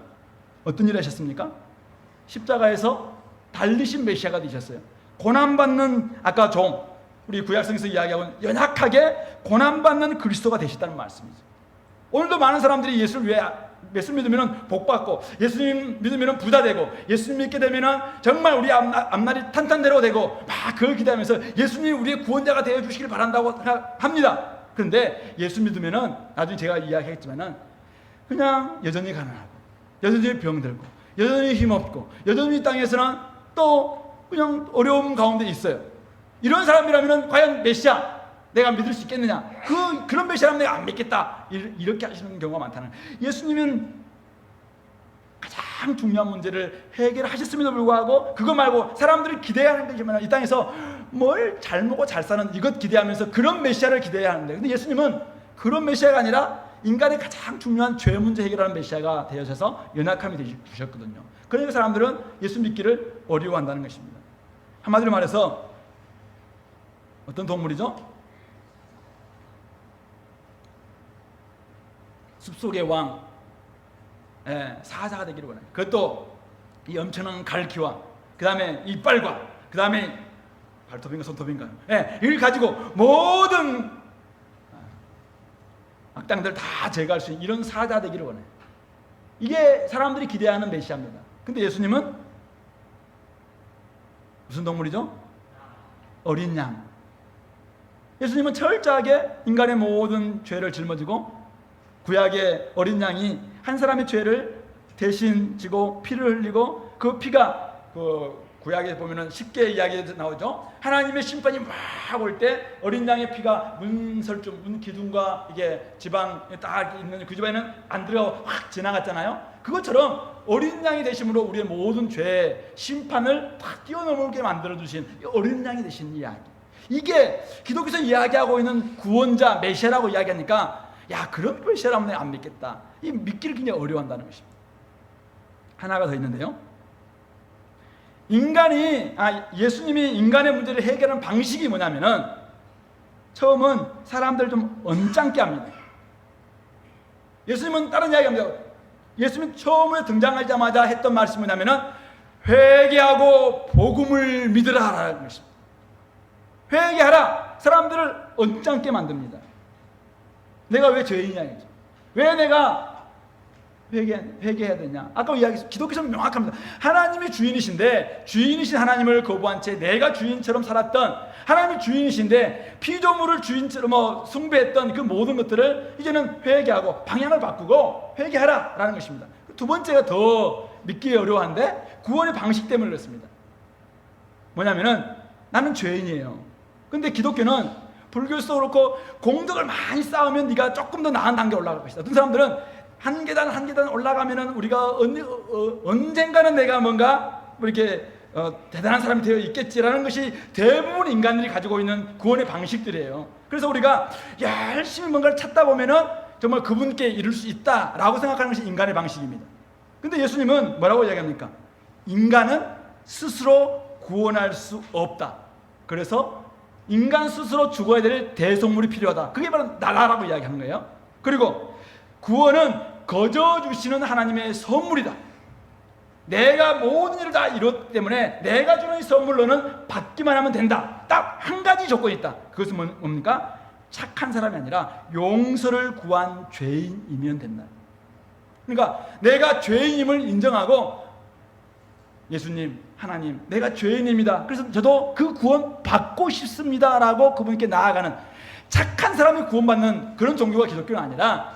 B: 어떤 일을 하셨습니까? 십자가에서 달리신 메시아가 되셨어요. 고난받는, 아까 우리 구약성에서 이야기하고 연약하게 고난받는 그리스도가 되셨다는 말씀이죠. 오늘도 많은 사람들이 예수를 왜 예수님 믿으면 복 받고, 예수님 믿으면 부자 되고, 예수님 믿게 되면 정말 우리 앞날이 탄탄대로 되고, 막 그걸 기대하면서 예수님 우리의 구원자가 되어 주시길 바란다고 합니다. 그런데 예수 믿으면 나중에 제가 이야기했지만은 그냥 여전히 가난하고, 여전히 병들고, 여전히 힘없고, 여전히 이 땅에서는 또 그냥 어려움 가운데 있어요. 이런 사람이라면 과연 메시아 내가 믿을 수 있겠느냐? 그런 메시아라면 내가 안 믿겠다. 이렇게 하시는 경우가 많다는 거예요. 예수님은 가장 중요한 문제를 해결하셨음에도 불구하고 그거 말고 사람들이 기대하는 게 뭐냐? 이 땅에서 뭘 잘 먹고 잘 사는 이것 기대하면서 그런 메시아를 기대해야 하는데, 근데 예수님은 그런 메시아가 아니라 인간의 가장 중요한 죄 문제 해결하는 메시아가 되어져서 연약함이 되셨거든요. 그러니까 사람들은 예수 믿기를 어려워한다는 것입니다. 한마디로 말해서 어떤 동물이죠? 숲속의 왕, 사자가 되기를 원해요. 그것도 이 엄청난 갈기와 그 다음에 이빨과 그 다음에 발톱인가 손톱인가, 이걸 가지고 모든 악당들 다 제거할 수 있는 이런 사자 되기를 원해요. 이게 사람들이 기대하는 메시아입니다. 근데 예수님은 무슨 동물이죠? 어린 양. 예수님은 철저하게 인간의 모든 죄를 짊어지고, 구약의 어린 양이 한 사람의 죄를 대신 지고 피를 흘리고, 그 피가 구약에 보면은 쉽게 이야기에 나오죠. 하나님의 심판이 막 올 때 어린 양의 피가 문설중, 문 기둥과 이게 지방에 딱 있는 그 집안에는 안 들어가 확 지나갔잖아요. 그것처럼 어린 양이 되심으로 우리의 모든 죄 심판을 다 뛰어넘게 만들어 주신 어린 양이 되신 이야기. 이게 기독교에서 이야기하고 있는 구원자 메시아라고 이야기하니까, 야, 그런 메시아라면 내가 안 믿겠다. 이 믿기를 굉장히 어려워한다는 것입니다. 하나가 더 있는데요. 예수님이 인간의 문제를 해결하는 방식이 뭐냐면은, 처음은 사람들을 좀 언짢게 합니다. 예수님은 다른 이야기합니다. 예수님이 처음에 등장하자마자 했던 말씀이 뭐냐면은 회개하고 복음을 믿으라라는 것입니다. 회개하라. 사람들을 언짢게 만듭니다. 내가 왜 죄인이냐 이거죠. 왜 내가 회개해야 되냐? 아까 이야기했죠. 기독교에서는 명확합니다. 하나님이 주인이신데, 주인이신 하나님을 거부한 채 내가 주인처럼 살았던, 하나님이 주인이신데 피조물을 주인처럼 숭배했던 그 모든 것들을 이제는 회개하고 방향을 바꾸고 회개하라라는 것입니다. 두 번째가 더 믿기 어려워한데 구원의 방식 때문에 그렇습니다. 뭐냐면은 나는 죄인이에요. 근데 기독교는, 불교에서도 그렇고, 공덕을 많이 쌓으면 네가 조금 더 나은 단계 올라갈 것이다. 어떤 사람들은 한 계단 한 계단 올라가면은 우리가 언젠가는 내가 뭔가 이렇게 대단한 사람이 되어 있겠지라는 것이 대부분 인간들이 가지고 있는 구원의 방식들이에요. 그래서 우리가 열심히 뭔가를 찾다 보면은 정말 그분께 이룰 수 있다라고 생각하는 것이 인간의 방식입니다. 근데 예수님은 뭐라고 이야기합니까? 인간은 스스로 구원할 수 없다. 그래서 인간 스스로 죽어야 될 대속물이 필요하다. 그게 바로 나라라고 이야기하는 거예요. 그리고 구원은 거저 주시는 하나님의 선물이다. 내가 모든 일을 다 이뤘기 때문에 내가 주는 이 선물로는 받기만 하면 된다. 딱 한 가지 조건이 있다. 그것은 뭡니까? 착한 사람이 아니라 용서를 구한 죄인이면 된다. 그러니까 내가 죄인임을 인정하고, 예수님, 하나님, 내가 죄인입니다. 그래서 저도 그 구원 받고 싶습니다라고 그분께 나아가는 착한 사람이 구원받는 그런 종교가 기독교는 아니라,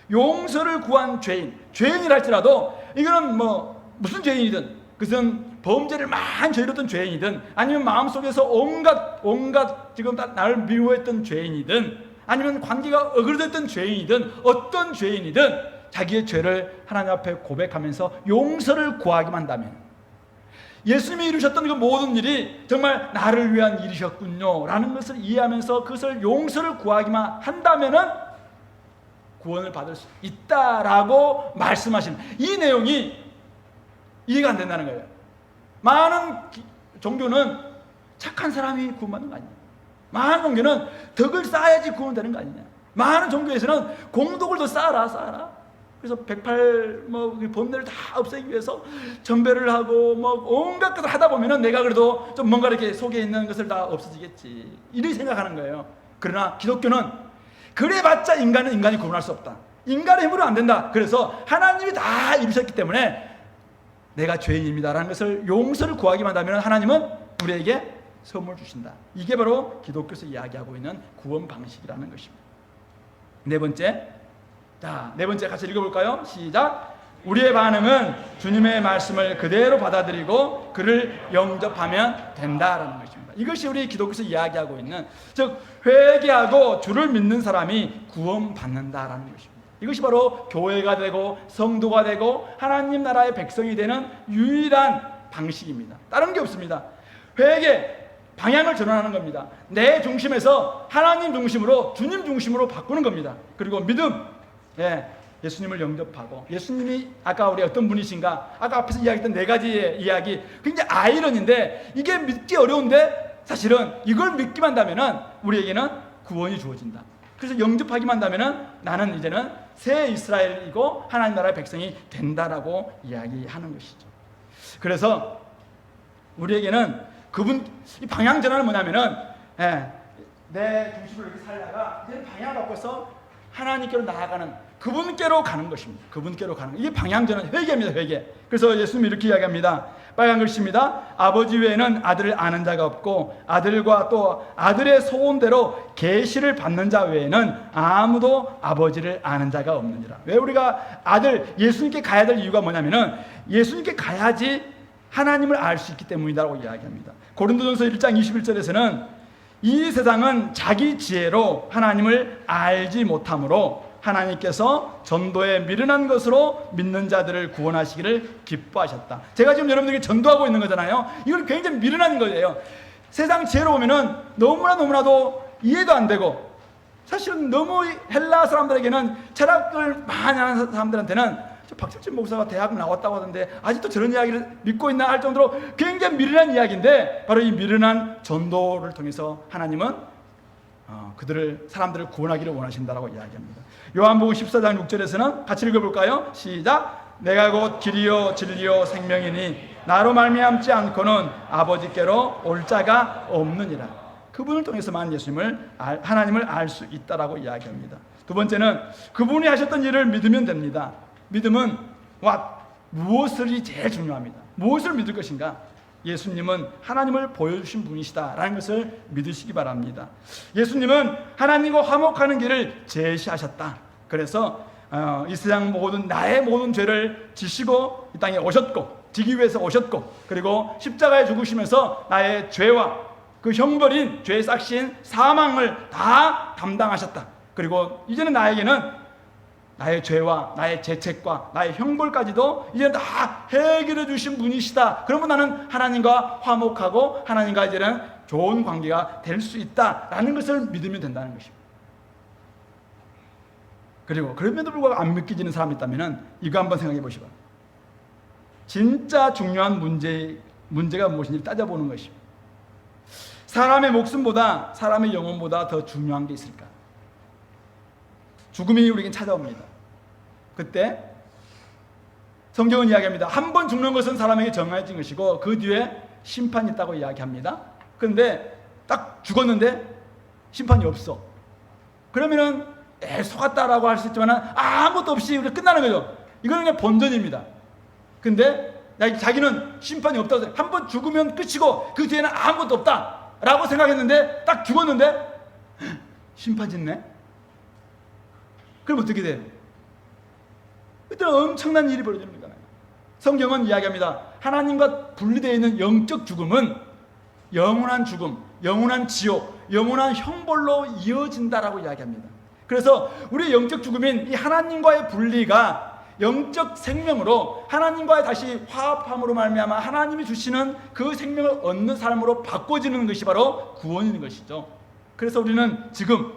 B: 용서를 구한 죄인이라 할지라도 이거는 무슨 죄인이든, 그것은 범죄를 많이 저질렀던 죄인이든, 아니면 마음속에서 온갖 지금 나를 미워했던 죄인이든, 아니면 관계가 어그러졌던 죄인이든, 어떤 죄인이든 자기의 죄를 하나님 앞에 고백하면서 용서를 구하기만 한다면, 예수님이 이루셨던 그 모든 일이 정말 나를 위한 일이셨군요 라는 것을 이해하면서 그것을 용서를 구하기만 한다면은 구원을 받을 수 있다라고 말씀하시는 이 내용이 이해가 안 된다는 거예요. 많은 종교는 착한 사람이 구원받는 거 아니냐. 많은 종교는 덕을 쌓아야지 구원되는 거 아니냐. 많은 종교에서는 공덕을 더 쌓아라. 그래서 108 번뇌를 다 없애기 위해서 전배를 하고 온갖 것을 하다 보면은 내가 그래도 좀 뭔가 이렇게 속에 있는 것을 다 없어지겠지, 이렇게 생각하는 거예요. 그러나 기독교는 그래봤자 인간이 구원할 수 없다. 인간의 힘으로 안 된다. 그래서 하나님이 다 이루셨기 때문에 내가 죄인입니다라는 것을 용서를 구하기만 하면 하나님은 우리에게 선물 주신다. 이게 바로 기독교에서 이야기하고 있는 구원 방식이라는 것입니다. 네 번째, 네 번째 같이 읽어볼까요? 시작. 우리의 반응은 주님의 말씀을 그대로 받아들이고 그를 영접하면 된다라는 것입니다. 이것이 우리 기독교에서 이야기하고 있는, 즉 회개하고 주를 믿는 사람이 구원받는다라는 것입니다. 이것이 바로 교회가 되고 성도가 되고 하나님 나라의 백성이 되는 유일한 방식입니다. 다른 게 없습니다. 회개, 방향을 전환하는 겁니다. 내 중심에서 하나님 중심으로, 주님 중심으로 바꾸는 겁니다. 그리고 믿음, 예수님을 영접하고, 예수님이 아까 우리 어떤 분이신가, 아까 앞에서 이야기했던 네 가지의 이야기, 굉장히 아이러니인데 이게 믿기 어려운데 사실은 이걸 믿기만 한다면 우리에게는 구원이 주어진다. 그래서 영접하기만 한다면 나는 이제는 새 이스라엘이고 하나님 나라의 백성이 된다라고 이야기하는 것이죠. 그래서 우리에게는 이 방향 전환은 뭐냐면은, 내 중심을 이렇게 살다가 이제는 방향을 바꿔서 하나님께로 나아가는, 그분께로 가는 것입니다. 그분께로 가는 것. 이게 방향 전환, 회개입니다. 회개. 그래서 예수님이 이렇게 이야기합니다. 빨간 글씨입니다. 아버지 외에는 아들을 아는 자가 없고 아들과 또 아들의 소원대로 계시를 받는 자 외에는 아무도 아버지를 아는 자가 없느니라. 왜 우리가 예수님께 가야 될 이유가 뭐냐면은 예수님께 가야지 하나님을 알 수 있기 때문이라고 이야기합니다. 고린도전서 1장 21절에서는 이 세상은 자기 지혜로 하나님을 알지 못하므로 하나님께서 전도에 미련한 것으로 믿는 자들을 구원하시기를 기뻐하셨다. 제가 지금 여러분들에게 전도하고 있는 거잖아요. 이건 굉장히 미련한 거예요. 세상 지혜로 보면은 너무나도 이해도 안 되고, 사실은 너무 헬라 사람들에게는 철학을 많이 하는 사람들한테는 박철진 목사가 대학 나왔다고 하던데 아직도 저런 이야기를 믿고 있나 할 정도로 굉장히 미련한 이야기인데, 바로 이 미련한 전도를 통해서 하나님은 사람들을 구원하기를 원하신다라고 이야기합니다. 요한복음 14장 6절에서는 같이 읽어볼까요? 시작. 내가 곧 길이요 진리요 생명이니 나로 말미암지 않고는 아버지께로 올 자가 없느니라. 그분을 통해서만 하나님을 알 수 있다라고 이야기합니다. 두 번째는 그분이 하셨던 일을 믿으면 됩니다. 믿음은 무엇이 제일 중요합니다. 무엇을 믿을 것인가? 예수님은 하나님을 보여주신 분이시다라는 것을 믿으시기 바랍니다. 예수님은 하나님과 화목하는 길을 제시하셨다. 그래서 이 세상 나의 모든 죄를 지시고 이 땅에 오셨고, 지기 위해서 오셨고, 그리고 십자가에 죽으시면서 나의 죄와 그 형벌인 죄의 삭신 사망을 다 담당하셨다. 그리고 이제는 나에게는 나의 죄와 나의 죄책과 나의 형벌까지도 이제 다 해결해 주신 분이시다. 그러면 나는 하나님과 화목하고 하나님과 이제는 좋은 관계가 될 수 있다라는 것을 믿으면 된다는 것입니다. 그리고 그럼에도 불구하고 안 믿기지는 사람이 있다면 이거 한번 생각해 보시고, 진짜 중요한 문제가 무엇인지 따져보는 것입니다. 사람의 목숨보다, 사람의 영혼보다 더 중요한 게 있을까? 죽음이 우리에게 찾아옵니다. 그때 성경은 이야기합니다. 한 번 죽는 것은 사람에게 정해진 것이고 그 뒤에 심판이 있다고 이야기합니다. 그런데 딱 죽었는데 심판이 없어. 그러면은 속았다라고 할 수 있지만 아무것도 없이 우리가 끝나는 거죠. 이거는 그냥 본전입니다. 근데 자기는 심판이 없다고 생각해. 한 번 죽으면 끝이고 그 뒤에는 아무것도 없다라고 생각했는데 딱 죽었는데 심판 짓네. 그럼 어떻게 돼요? 그때 엄청난 일이 벌어지는 거잖아요. 성경은 이야기합니다. 하나님과 분리되어 있는 영적 죽음은 영원한 죽음, 영원한 지옥, 영원한 형벌로 이어진다라고 이야기합니다. 그래서 우리의 영적 죽음인 이 하나님과의 분리가 영적 생명으로, 하나님과의 다시 화합함으로 말미암아 하나님이 주시는 그 생명을 얻는 삶으로 바꿔지는 것이 바로 구원인 것이죠. 그래서 우리는 지금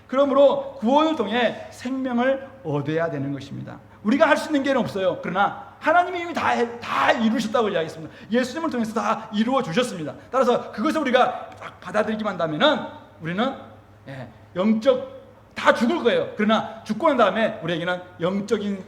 B: 그러므로 구원을 통해 생명을 얻어야 되는 것입니다. 우리가 할 수 있는 게 없어요. 그러나 하나님이 이미 다 이루셨다고 이야기했습니다. 예수님을 통해서 다 이루어 주셨습니다. 따라서 그것을 우리가 딱 받아들이기만 한다면은 우리는 다 죽을 거예요. 그러나 죽고 난 다음에 우리에게는 영적인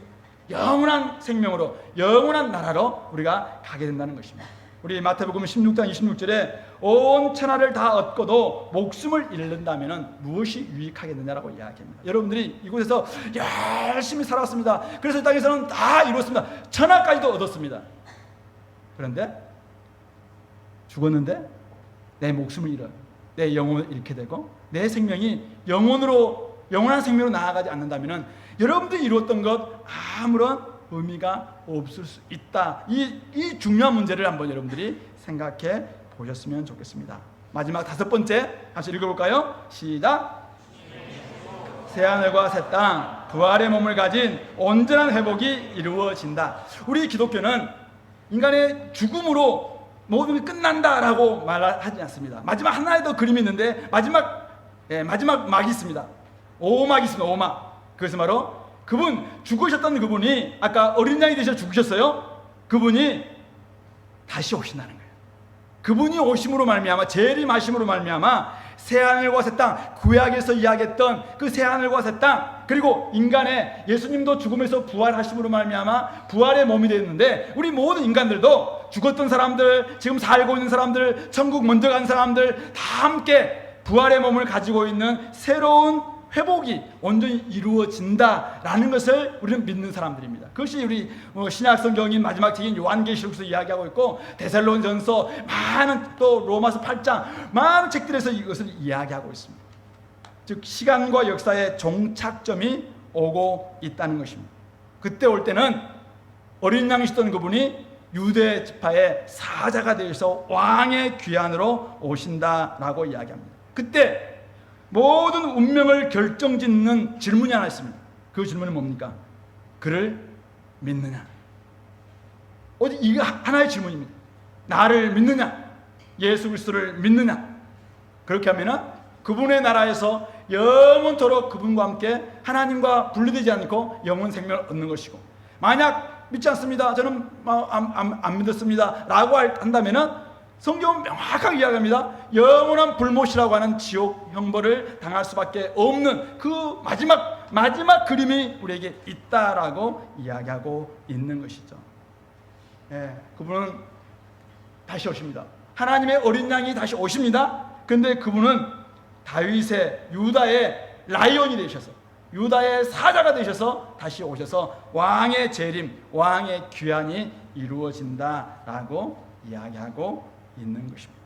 B: 영원한 생명으로, 영원한 나라로 우리가 가게 된다는 것입니다. 우리 마태복음 16장 26절에 온 천하를 다 얻고도 목숨을 잃는다면 무엇이 유익하겠느냐라고 이야기합니다. 여러분들이 이곳에서 열심히 살았습니다. 그래서 이 땅에서는 다 이뤘습니다. 천하까지도 얻었습니다. 그런데 죽었는데 내 목숨을 잃어요. 내 영혼을 잃게 되고 내 생명이 영원한 생명으로 나아가지 않는다면 여러분들이 이루었던 것 아무런 의미가 없을 수 있다. 이 중요한 문제를 한번 여러분들이 생각해 보셨으면 좋겠습니다. 마지막 5번째 같이 읽어볼까요? 시작. 새하늘과 새 땅, 부활의 몸을 가진 온전한 회복이 이루어진다. 우리 기독교는 인간의 죽음으로 모든 게 끝난다라고 말하지 않습니다. 마지막 하나의 더 그림이 있는데 마지막 막이 있습니다. 오막이 있습니다. 오막. 그것은 바로 그분 죽으셨던 그분이 아까 어린 양이 되셔 죽으셨어요. 그분이 다시 오신다는 거예요. 그분이 오심으로 말미암아 재림하심으로 말미암아 새하늘과 새 땅, 구약에서 이야기했던 그 새하늘과 새 땅, 그리고 인간의 예수님도 죽음에서 부활하심으로 말미암아 부활의 몸이 되었는데 우리 모든 인간들도 죽었던 사람들, 지금 살고 있는 사람들, 천국 먼저 간 사람들 다 함께 부활의 몸을 가지고 있는 새로운 회복이 온전히 이루어진다라는 것을 우리는 믿는 사람들입니다. 그것이 우리 신약 성경인 마지막 책인 요한계시록에서 이야기하고 있고 데살로니가전서 많은 또 로마서 8장 많은 책들에서 이것을 이야기하고 있습니다. 즉 시간과 역사의 종착점이 오고 있다는 것입니다. 그때 올 때는 어린 양이시던 그분이 유대 지파의 사자가 되어서 왕의 귀환으로 오신다라고 이야기합니다. 그때 모든 운명을 결정짓는 질문이 하나 있습니다. 그 질문은 뭡니까? 그를 믿느냐? 어디 이게 하나의 질문입니다. 나를 믿느냐? 예수 그리스도를 믿느냐? 그렇게 하면은 그분의 나라에서 영원토록 그분과 함께 하나님과 분리되지 않고 영원 생명을 얻는 것이고, 만약 믿지 않습니다, 저는 안 믿었습니다 라고 한다면은 성경은 명확하게 이야기합니다. 영원한 불못이라고 하는 지옥 형벌을 당할 수밖에 없는 그 마지막 그림이 우리에게 있다라고 이야기하고 있는 것이죠. 그분은 다시 오십니다. 하나님의 어린 양이 다시 오십니다. 근데 그분은 다윗의 유다의 라이온이 되셔서 유다의 사자가 되셔서 다시 오셔서 왕의 재림, 왕의 귀환이 이루어진다라고 이야기하고 있는 것입니다.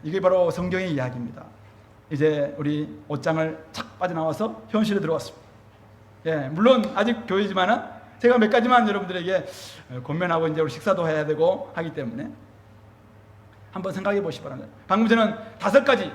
B: 이게 바로 성경의 이야기입니다. 이제 우리 옷장을 착 빠져나와서 현실에 들어왔습니다. 물론 아직 교회지만은 제가 몇 가지만 여러분들에게 권면하고 이제 우리 식사도 해야 되고 하기 때문에 한번 생각해 보시기 바랍니다. 방금 저는 5가지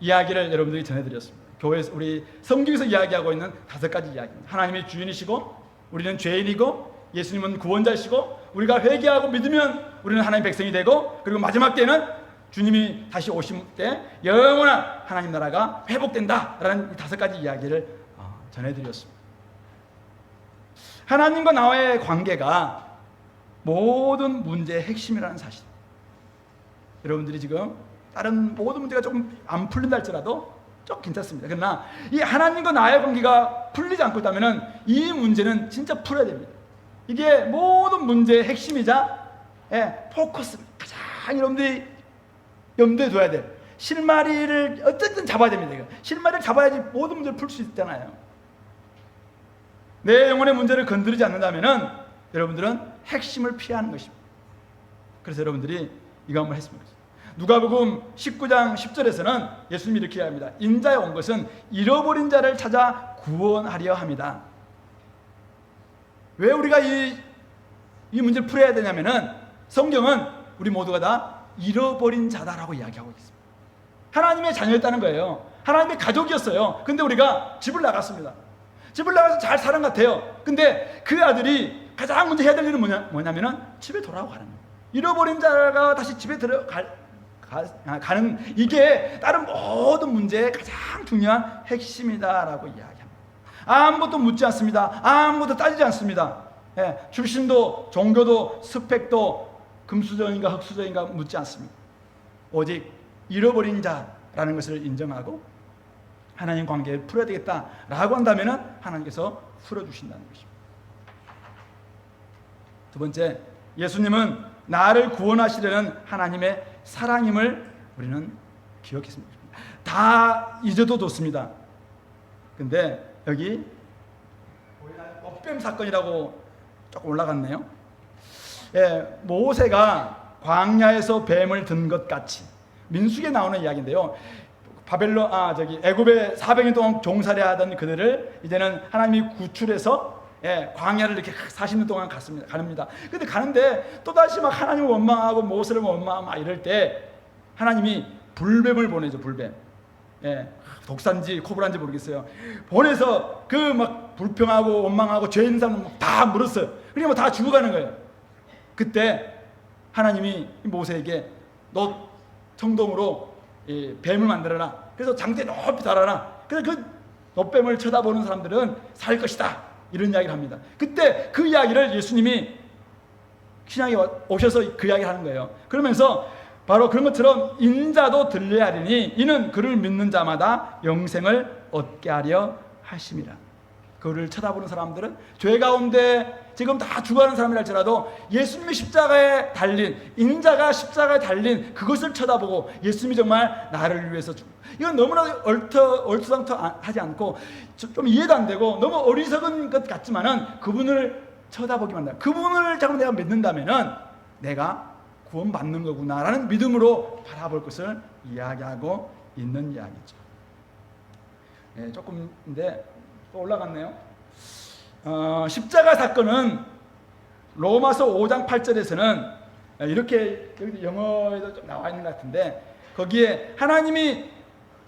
B: 이야기를 여러분들에게 전해드렸습니다. 교회에서 우리 성경에서 이야기하고 있는 5가지 이야기입니다. 하나님의 주인이시고 우리는 죄인이고 예수님은 구원자이시고 우리가 회개하고 믿으면 우리는 하나님 백성이 되고, 그리고 마지막 때는 주님이 다시 오실 때 영원한 하나님 나라가 회복된다라는 5가지 이야기를 전해드렸습니다. 하나님과 나와의 관계가 모든 문제의 핵심이라는 사실. 여러분들이 지금 다른 모든 문제가 조금 안 풀린다 할지라도 좀 괜찮습니다. 그러나 이 하나님과 나의 관계가 풀리지 않고 있다면 이 문제는 진짜 풀어야 됩니다. 이게 모든 문제의 핵심이자 포커스, 가장 여러분들이 염두에 둬야 돼. 실마리를 어쨌든 잡아야 됩니다. 이거. 실마리를 잡아야지 모든 문제를 풀 수 있잖아요. 내 영혼의 문제를 건드리지 않는다면 여러분들은 핵심을 피하는 것입니다. 그래서 여러분들이 이거 한번 했으면 좋겠습니다. 누가복음 19장 10절에서는 예수님이 이렇게 이야기합니다. 인자에 온 것은 잃어버린 자를 찾아 구원하려 합니다. 왜 우리가 이 문제를 풀어야 되냐면은 성경은 우리 모두가 다 잃어버린 자다라고 이야기하고 있습니다. 하나님의 자녀였다는 거예요. 하나님의 가족이었어요. 근데 우리가 집을 나갔습니다. 집을 나가서 잘 사는 것 같아요. 근데 그 아들이 가장 먼저 해야 될 일은 뭐냐면은 집에 돌아가는 거예요. 잃어버린 자가 다시 집에 가는 이게 다른 모든 문제의 가장 중요한 핵심이다라고 이야기합니다. 아무것도 묻지 않습니다. 아무것도 따지지 않습니다. 출신도 종교도 스펙도 금수저인가 흑수저인가 묻지 않습니다. 오직 잃어버린 자라는 것을 인정하고 하나님 관계를 풀어야 되겠다라고 한다면 하나님께서 풀어주신다는 것입니다. 두 번째, 예수님은 나를 구원하시려는 하나님의 사랑임을 우리는 기억했으면 좋겠습니다. 다 잊어도 좋습니다. 근데 여기 엇뱀 사건이라고 조금 올라갔네요. 예, 모세가 광야에서 뱀을 든 것 같이, 민수기에 나오는 이야기인데요. 애굽에 400년 동안 종살이 하던 그들을 이제는 하나님이 구출해서 광야를 이렇게 40년 동안 갑니다. 근데 가는데 또다시 막 하나님을 원망하고 모세를 원망하고 막 이럴 때 하나님이 불뱀을 보내죠. 불뱀. 독산지 코브라인지 모르겠어요. 보내서 그 막 불평하고 원망하고 죄 있는 사람 다 물었어요. 그러니까 다 죽어가는 거예요. 그때 하나님이 모세에게 너 청동으로 뱀을 만들어라. 그래서 장대 높이 달아라. 그래서 그 놋뱀을 쳐다보는 사람들은 살 것이다. 이런 이야기를 합니다. 그때 그 이야기를 예수님이 신약에 오셔서 그 이야기를 하는 거예요. 그러면서 바로 그런 것처럼 인자도 들려야 하리니 이는 그를 믿는 자마다 영생을 얻게 하려 하심이라. 그를 쳐다보는 사람들은 죄 가운데 지금 다 죽어가는 사람이라 할지라도 예수님이 십자가에 달린, 인자가 십자가에 달린 그것을 쳐다보고 예수님이 정말 나를 위해서 죽고, 이건 너무나 얼토당토하지 않고 좀 이해도 안 되고 너무 어리석은 것 같지만은 그분을 쳐다보기만 한다. 그분을 자꾸 내가 믿는다면은 내가 구원받는 거구나라는 믿음으로 바라볼 것을 이야기하고 있는 이야기죠. 조금인데 또 올라갔네요. 십자가 사건은 로마서 5장 8절에서는 이렇게, 여기 영어에도 좀 나와 있는 것 같은데, 거기에 하나님이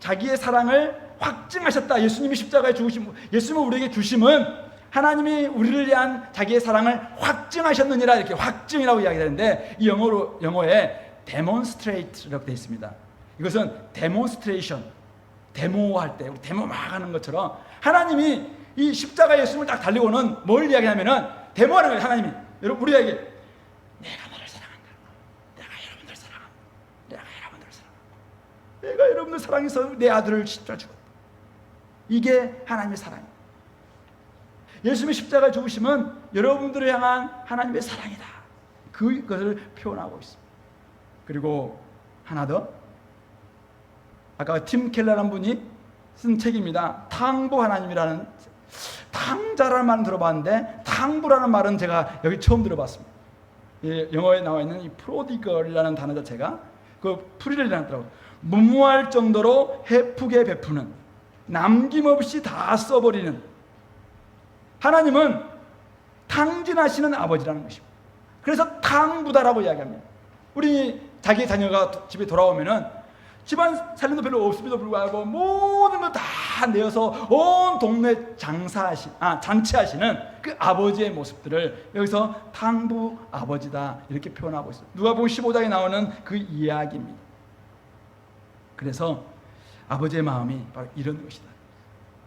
B: 자기의 사랑을 확증하셨다. 예수님이 십자가에 죽으심, 예수님을 우리에게 주심은 하나님이 우리를 위한 자기의 사랑을 확증하셨느니라, 이렇게 확증이라고 이야기하는데, 이 영어에 demonstrate라고 되어 있습니다. 이것은 demonstration, 데모할 때 우리 데모 막 하는 것처럼 하나님이 이 십자가 예수님을 딱 달리고는 뭘 이야기하면은 데모하는 거예요. 하나님이 여러분 우리에게 내가 너를 사랑한다. 내가 여러분들 사랑한다. 내가 여러분들 사랑한다. 내가 여러분들 사랑해서 내 아들을 십자가 죽었다. 이게 하나님의 사랑이에요. 예수님의 십자가 죽으심은 여러분들을 향한 하나님의 사랑이다. 그것을 표현하고 있습니다. 그리고 하나 더, 아까 팀 켈러라는 분이 쓴 책입니다. 탕부 하나님이라는, 탕자라는 말은 들어봤는데 탕부라는 말은 제가 여기 처음 들어봤습니다. 영어에 나와 있는 이 프로디걸이라는 단어 자체가 그 풀이를 내놨더라고요. 무모할 정도로 헤프게 베푸는, 남김없이 다 써버리는, 하나님은 탕진하시는 아버지라는 것입니다. 그래서 탕부다라고 이야기합니다. 우리 자기 자녀가 집에 돌아오면은 집안 살림도 별로 없음에도 불구하고 모든 걸 다 내어서 온 동네 잔치하시는 그 아버지의 모습들을 여기서 탕부 아버지다 이렇게 표현하고 있어요. 누가복음 15장에 나오는 그 이야기입니다. 그래서 아버지의 마음이 바로 이런 것이다.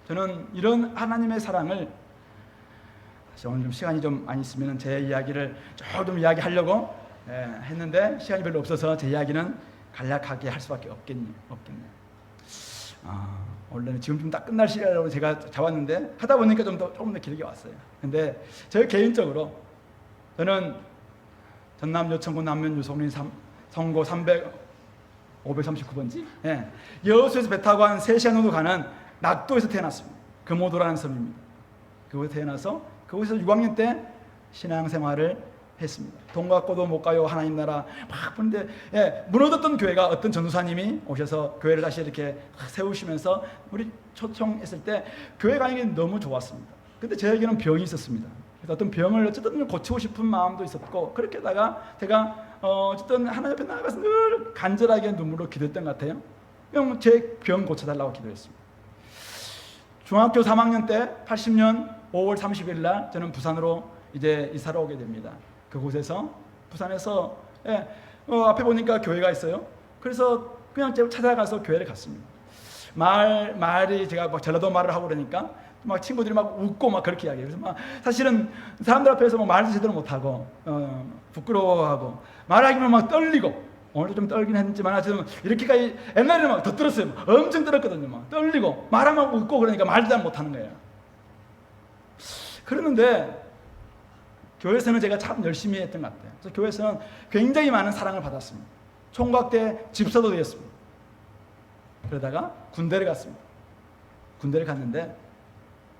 B: 저는 이런 하나님의 사랑을, 오늘 좀 시간이 좀 많이 있으면 제 이야기를 조금 이야기하려고 했는데 시간이 별로 없어서 제 이야기는 간략하게 할 수밖에 없겠네요. 원래는 지금 좀 딱 끝날 시간이라고 제가 잡았는데 하다 보니까 조금 더 길게 왔어요. 근데 저 개인적으로 저는 전남 여천구 남면 유성린 성고 539번지 여수에서 배 타고 한 3시간 정도 가는 낙도에서 태어났습니다. 금오도라는 섬입니다. 그곳에 태어나서 그곳에서 6학년 때 신앙생활을 했습니다. 돈 갖고도 못 가요 하나님 나라 막 보는데 무너졌던 교회가 어떤 전도사님이 오셔서 교회를 다시 이렇게 세우시면서 우리 초청했을 때 교회 가는 게 너무 좋았습니다. 근데 저에게는 병이 있었습니다. 그래서 어떤 병을 어쨌든 고치고 싶은 마음도 있었고, 그렇게다가 제가 어쨌든 하나님 앞에 나가서 늘 간절하게 눈물로 기도했던 것 같아요. 그냥 제 병 고쳐달라고 기도했습니다. 중학교 3학년 때 80년 5월 30일 날 저는 부산으로 이제 이사를 오게 됩니다. 그곳에서 부산에서 앞에 보니까 교회가 있어요. 그래서 그냥 제가 찾아가서 교회를 갔습니다. 말이 제가 막 전라도 말을 하고 그러니까 막 친구들이 막 웃고 막 그렇게 이야기해요. 그래서 막 사실은 사람들 앞에서 막 말도 제대로 못 하고 부끄러워하고 말하기만 막 떨리고, 오늘도 좀 떨긴 했지만 하여튼 이렇게까지 옛날에는 막 더 떨었어요. 엄청 떨었거든요. 막 떨리고 말하면 웃고 그러니까 말도 잘 못 하는 거예요. 그러는데 교회에서는 제가 참 열심히 했던 것 같아요. 그래서 교회에서는 굉장히 많은 사랑을 받았습니다. 총각 때 집사도 되었습니다. 그러다가 군대를 갔습니다. 군대를 갔는데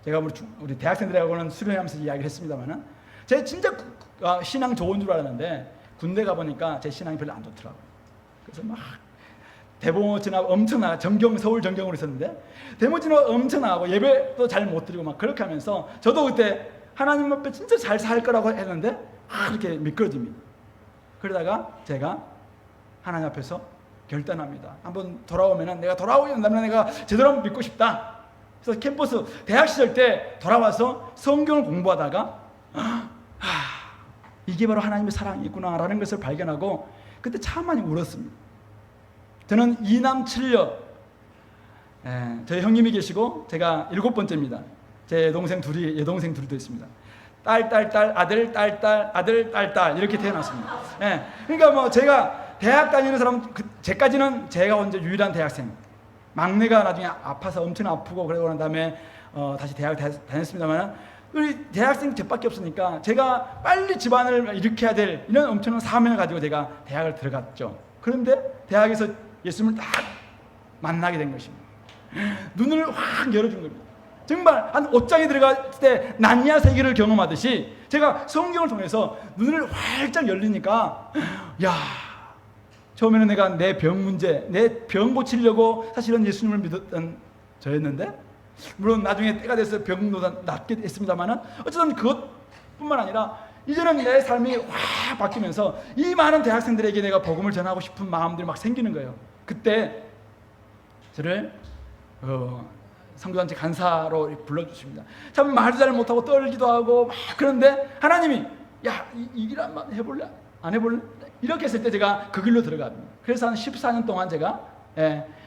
B: 제가 우리 대학생들하고는 수련하면서 이야기를 했습니다만은 제가 진짜 신앙 좋은 줄 알았는데 군대 가보니까 제 신앙이 별로 안 좋더라고요. 그래서 막 대모 진압 엄청 나가 서울 전경으로 있었는데 대모 진압 엄청 나가고 예배도 잘 못 드리고 막 그렇게 하면서 저도 그때 하나님 앞에 진짜 잘 살 거라고 했는데 그렇게 미끄러집니다. 그러다가 제가 하나님 앞에서 결단합니다. 한번 돌아오면은 내가 돌아오면 내가 제대로 한번 믿고 싶다. 그래서 캠퍼스 대학 시절 때 돌아와서 성경을 공부하다가 이게 바로 하나님의 사랑이구나라는 것을 발견하고 그때 참 많이 울었습니다. 저는 2남 7녀, 저희 형님이 계시고 제가 7번째입니다. 제 여동생 둘도 있습니다. 딸, 아들, 딸 이렇게 태어났습니다. 그러니까 뭐 제가 대학 다니는 사람, 제까지는 제가 언제 유일한 대학생. 막내가 나중에 아파서 엄청 아프고 그러고 난 다음에 다시 대학 다녔습니다만 우리 대학생 저밖에 없으니까 제가 빨리 집안을 일으켜야 될 이런 엄청난 사명을 가지고 제가 대학을 들어갔죠. 그런데 대학에서 예수님을 딱 만나게 된 것입니다. 눈을 확 열어준 겁니다. 정말 한 옷장에 들어갈 때 나니아 세계를 경험하듯이 제가 성경을 통해서 눈을 활짝 열리니까 처음에는 내가 내 병 문제, 내 병 고치려고 사실은 예수님을 믿었던 저였는데 물론 나중에 때가 돼서 병도 낫게 했습니다만 어쨌든 그것뿐만 아니라 이제는 내 삶이 확 바뀌면서 이 많은 대학생들에게 내가 복음을 전하고 싶은 마음들이 막 생기는 거예요. 그때 저를 선교단체 간사로 불러주십니다. 참 말도 잘 못하고 떨기도 하고 막 그런데 하나님이 이 길 한번 해볼래? 안 해볼래? 이렇게 했을 때 제가 그 길로 들어갑니다. 그래서 한 14년 동안 제가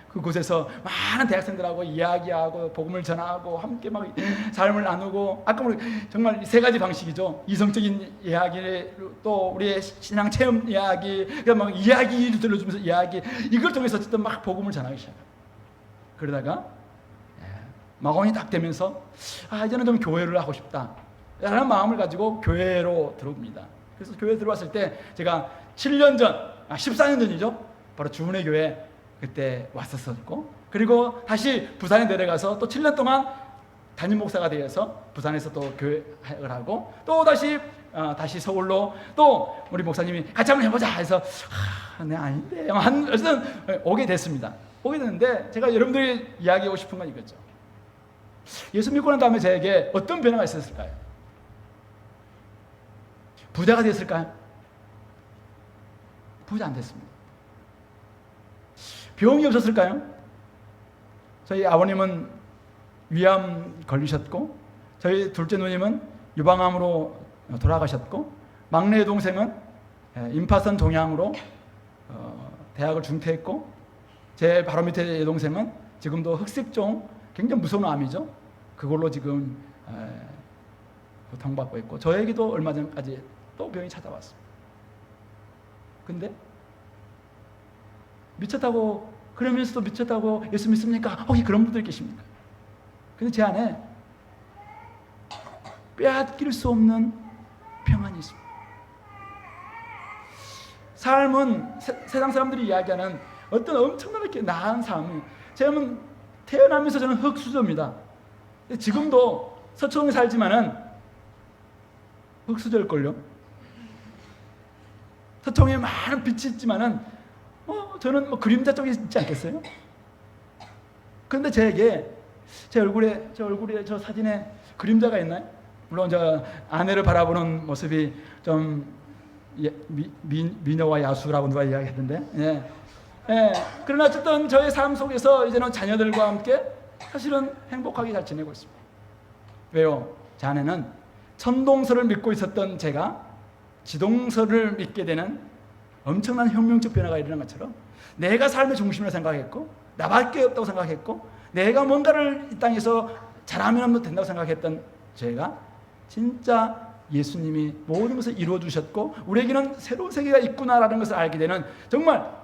B: 그곳에서 많은 대학생들하고 이야기하고 복음을 전하고 함께 막 삶을 나누고 아까 정말 세 가지 방식이죠. 이성적인 이야기, 또 우리의 신앙 체험 이야기, 막 이야기를 들려주면서 이걸 통해서 어쨌든 막 복음을 전하기 시작합니다. 그러다가 마감이 딱 되면서 이제는 좀 교회를 하고 싶다 라는 마음을 가지고 교회로 들어옵니다. 그래서 교회 들어왔을 때 제가 14년 전이죠. 바로 주은혜 교회 그때 왔었었고 그리고 다시 부산에 내려가서 또 7년 동안 담임 목사가 되어서 부산에서 또 교회를 하고 또 다시 서울로 또 우리 목사님이 같이 한번 해보자 해서 네 아닌데 어쨌든 오게 됐습니다. 오게 됐는데 제가 여러분들이 이야기하고 싶은 건 이거죠. 예수 믿고 난 다음에 저에게 어떤 변화가 있었을까요? 부자가 됐을까요? 부자 안 됐습니다. 병이 없었을까요? 저희 아버님은 위암 걸리셨고 저희 둘째 누님은 유방암으로 돌아가셨고 막내 동생은 임파선 종양으로 대학을 중퇴했고 제 바로 밑에 여동생은 지금도 흑색종 굉장히 무서운 암이죠. 그걸로 지금 고통받고 있고 저에게도 얼마 전까지 또 병이 찾아왔습니다. 근데 미쳤다고 그러면서도 미쳤다고 예수 믿습니까? 혹시 그런 분들 계십니까? 근데 제 안에 빼앗길 수 없는 평안이 있습니다. 삶은 세상 사람들이 이야기하는 어떤 엄청나게 나은 삶이 제가 태어나면서 저는 흙수저입니다. 지금도 서초동에 살지만은 흙수저일걸요. 서초동에 많은 빛이 있지만은 저는 그림자 쪽에 있지 않겠어요? 그런데 제게 제 얼굴에 저 사진에 그림자가 있나요? 물론 저 아내를 바라보는 모습이 좀 미녀와 야수라고 누가 이야기했는데 그러나 어쨌든 저의 삶 속에서 이제는 자녀들과 함께 사실은 행복하게 잘 지내고 있습니다. 왜요? 제 아내는 천동설을 믿고 있었던 제가 지동설을 믿게 되는 엄청난 혁명적 변화가 일어난 것처럼 내가 삶의 중심을 생각했고 나밖에 없다고 생각했고 내가 뭔가를 이 땅에서 잘하면 된다고 생각했던 제가 진짜 예수님이 모든 것을 이루어 주셨고 우리에게는 새로운 세계가 있구나라는 것을 알게 되는 정말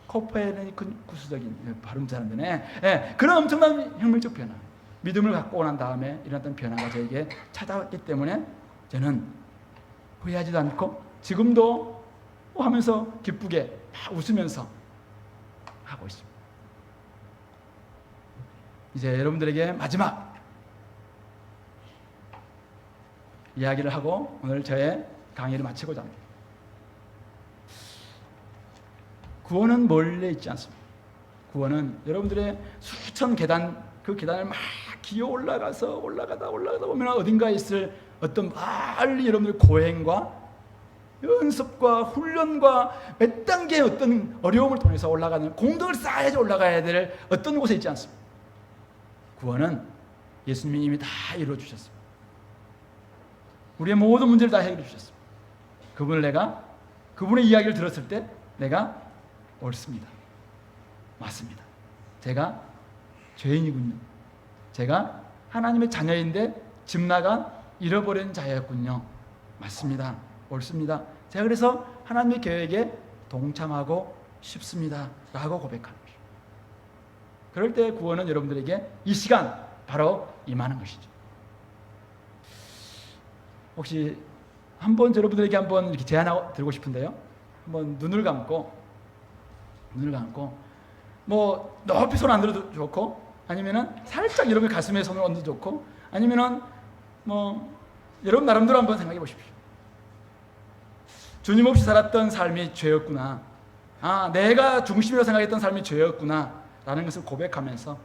B: 코페르니쿠스적인 발음 잘하는데 그런 엄청난 혁명적 변화, 믿음을 갖고 난 다음에 일어났던 변화가 저에게 찾아왔기 때문에 저는 후회하지도 않고 지금도 하면서 기쁘게 막 웃으면서 하고 있습니다. 이제 여러분들에게 마지막 이야기를 하고 오늘 저의 강의를 마치고자 합니다. 구원은 멀리 있지 않습니다. 구원은 여러분들의 수천 계단, 그 계단을 막 기어 올라가다 보면 어딘가에 있을 어떤 빨리 여러분들의 고행과 연습과 훈련과 몇 단계의 어떤 어려움을 통해서 올라가는, 공덕을 쌓아야지 올라가야 될 어떤 곳에 있지 않습니다. 구원은 예수님이 이미 다 이루어 주셨습니다. 우리의 모든 문제를 다 해결해 주셨습니다. 그분의 이야기를 들었을 때 내가 옳습니다. 맞습니다. 제가 죄인이군요. 제가 하나님의 자녀인데 집 나간 잃어버린 자였군요. 맞습니다. 옳습니다. 제가 그래서 하나님의 계획에 동참하고 싶습니다. 라고 고백하는 것이죠. 그럴 때 구원은 여러분들에게 이 시간 바로 임하는 것이죠. 혹시 여러분들에게 한번 이렇게 제안하고 드리고 싶은데요. 한번 눈을 감고 뭐 높이 손 안 들어도 좋고, 아니면은 살짝 여러분 가슴에 손을 얹어도 좋고, 아니면은 뭐 여러분 나름대로 한번 생각해 보십시오. 주님 없이 살았던 삶이 죄였구나. 내가 중심이라고 생각했던 삶이 죄였구나 라는 것을 고백하면서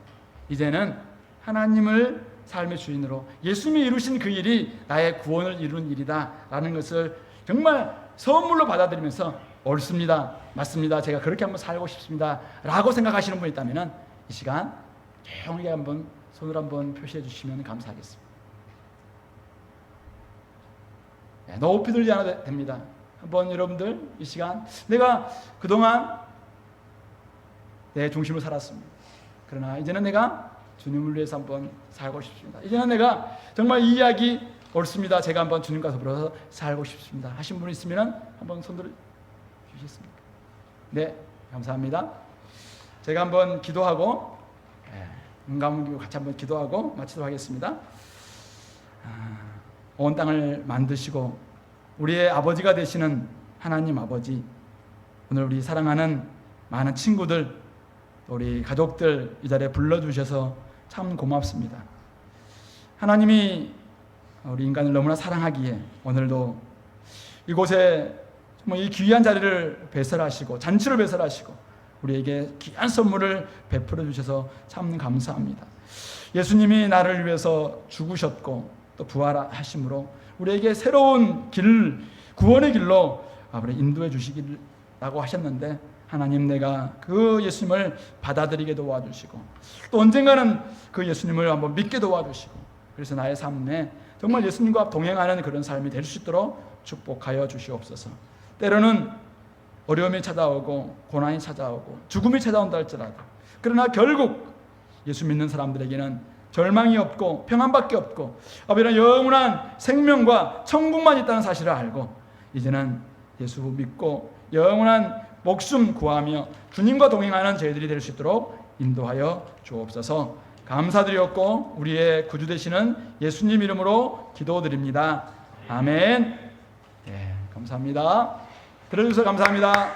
B: 이제는 하나님을 삶의 주인으로, 예수님이 이루신 그 일이 나의 구원을 이루는 일이다 라는 것을 정말 선물로 받아들이면서 옳습니다. 맞습니다. 제가 그렇게 한번 살고 싶습니다. 라고 생각하시는 분이 있다면 이 시간 조용히 한번 손을 한번 표시해 주시면 감사하겠습니다. 높이 들지 않아도 됩니다. 한번 여러분들 이 시간, 내가 그동안 내 중심으로 살았습니다. 그러나 이제는 내가 주님을 위해서 한번 살고 싶습니다. 이제는 내가 정말 이 이야기 옳습니다. 제가 한번 주님과 더불어서 살고 싶습니다. 하신 분 있으면 한번 손들어 주시겠습니까? 네, 감사합니다. 제가 한번 기도하고 눈 감고 같이 한번 기도하고 마치도록 하겠습니다. 온 땅을 만드시고 우리의 아버지가 되시는 하나님 아버지, 오늘 우리 사랑하는 많은 친구들, 우리 가족들 이 자리에 불러주셔서 참 고맙습니다. 하나님이 우리 인간을 너무나 사랑하기에 오늘도 이곳에 정말 이 귀한 자리를 배설하시고 잔치를 배설하시고 우리에게 귀한 선물을 베풀어 주셔서 참 감사합니다. 예수님이 나를 위해서 죽으셨고 또 부활하심으로 우리에게 새로운 길, 구원의 길로 인도해 주시기라고 하셨는데, 하나님, 내가 그 예수님을 받아들이게 도와주시고 또 언젠가는 그 예수님을 한번 믿게 도와주시고, 그래서 나의 삶에 정말 예수님과 동행하는 그런 삶이 될 수 있도록 축복하여 주시옵소서. 때로는 어려움이 찾아오고 고난이 찾아오고 죽음이 찾아온다 할지라도, 그러나 결국 예수 믿는 사람들에게는 절망이 없고 평안밖에 없고 이런 영원한 생명과 천국만 있다는 사실을 알고 이제는 예수 믿고 영원한 목숨 구하며 주님과 동행하는 저희들이 될 수 있도록 인도하여 주옵소서. 감사드렸고 우리의 구주 되시는 예수님 이름으로 기도드립니다. 아멘. 네, 감사합니다. 들어주셔서 감사합니다.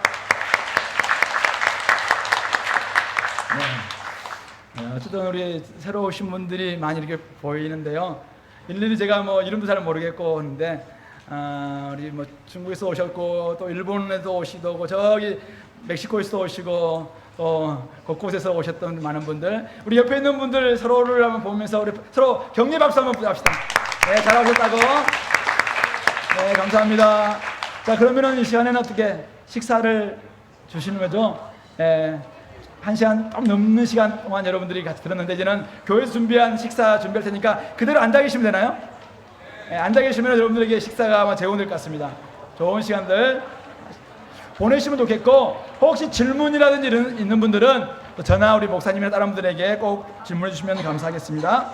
B: 네, 어쨌든 우리 새로 오신 분들이 많이 이렇게 보이는데요. 일일이 제가 뭐 이름도 잘 모르겠고 하는데, 우리 뭐 중국에서 오셨고 또 일본에도 오시고 저기 멕시코에서 오시고 또 곳곳에서 오셨던 많은 분들, 우리 옆에 있는 분들 서로를 한번 보면서 우리 서로 격려 박수 한번 부탁합시다. 네, 잘하셨다고. 네, 감사합니다. 자, 그러면은 이 시간에는 어떻게 식사를 주시는 거죠? 네, 1시간 좀 넘는 시간 동안 여러분들이 같이 들었는데, 이제는 교회에서 준비한 식사 준비할 테니까 그대로 앉아 계시면 되나요? 네, 앉아 계시면 여러분들에게 식사가 아마 제공될 것 같습니다. 좋은 시간들 보내시면 좋겠고, 혹시 질문이라든지 있는 분들은 전화 우리 목사님이나 다른 분들에게 꼭 질문해 주시면 감사하겠습니다.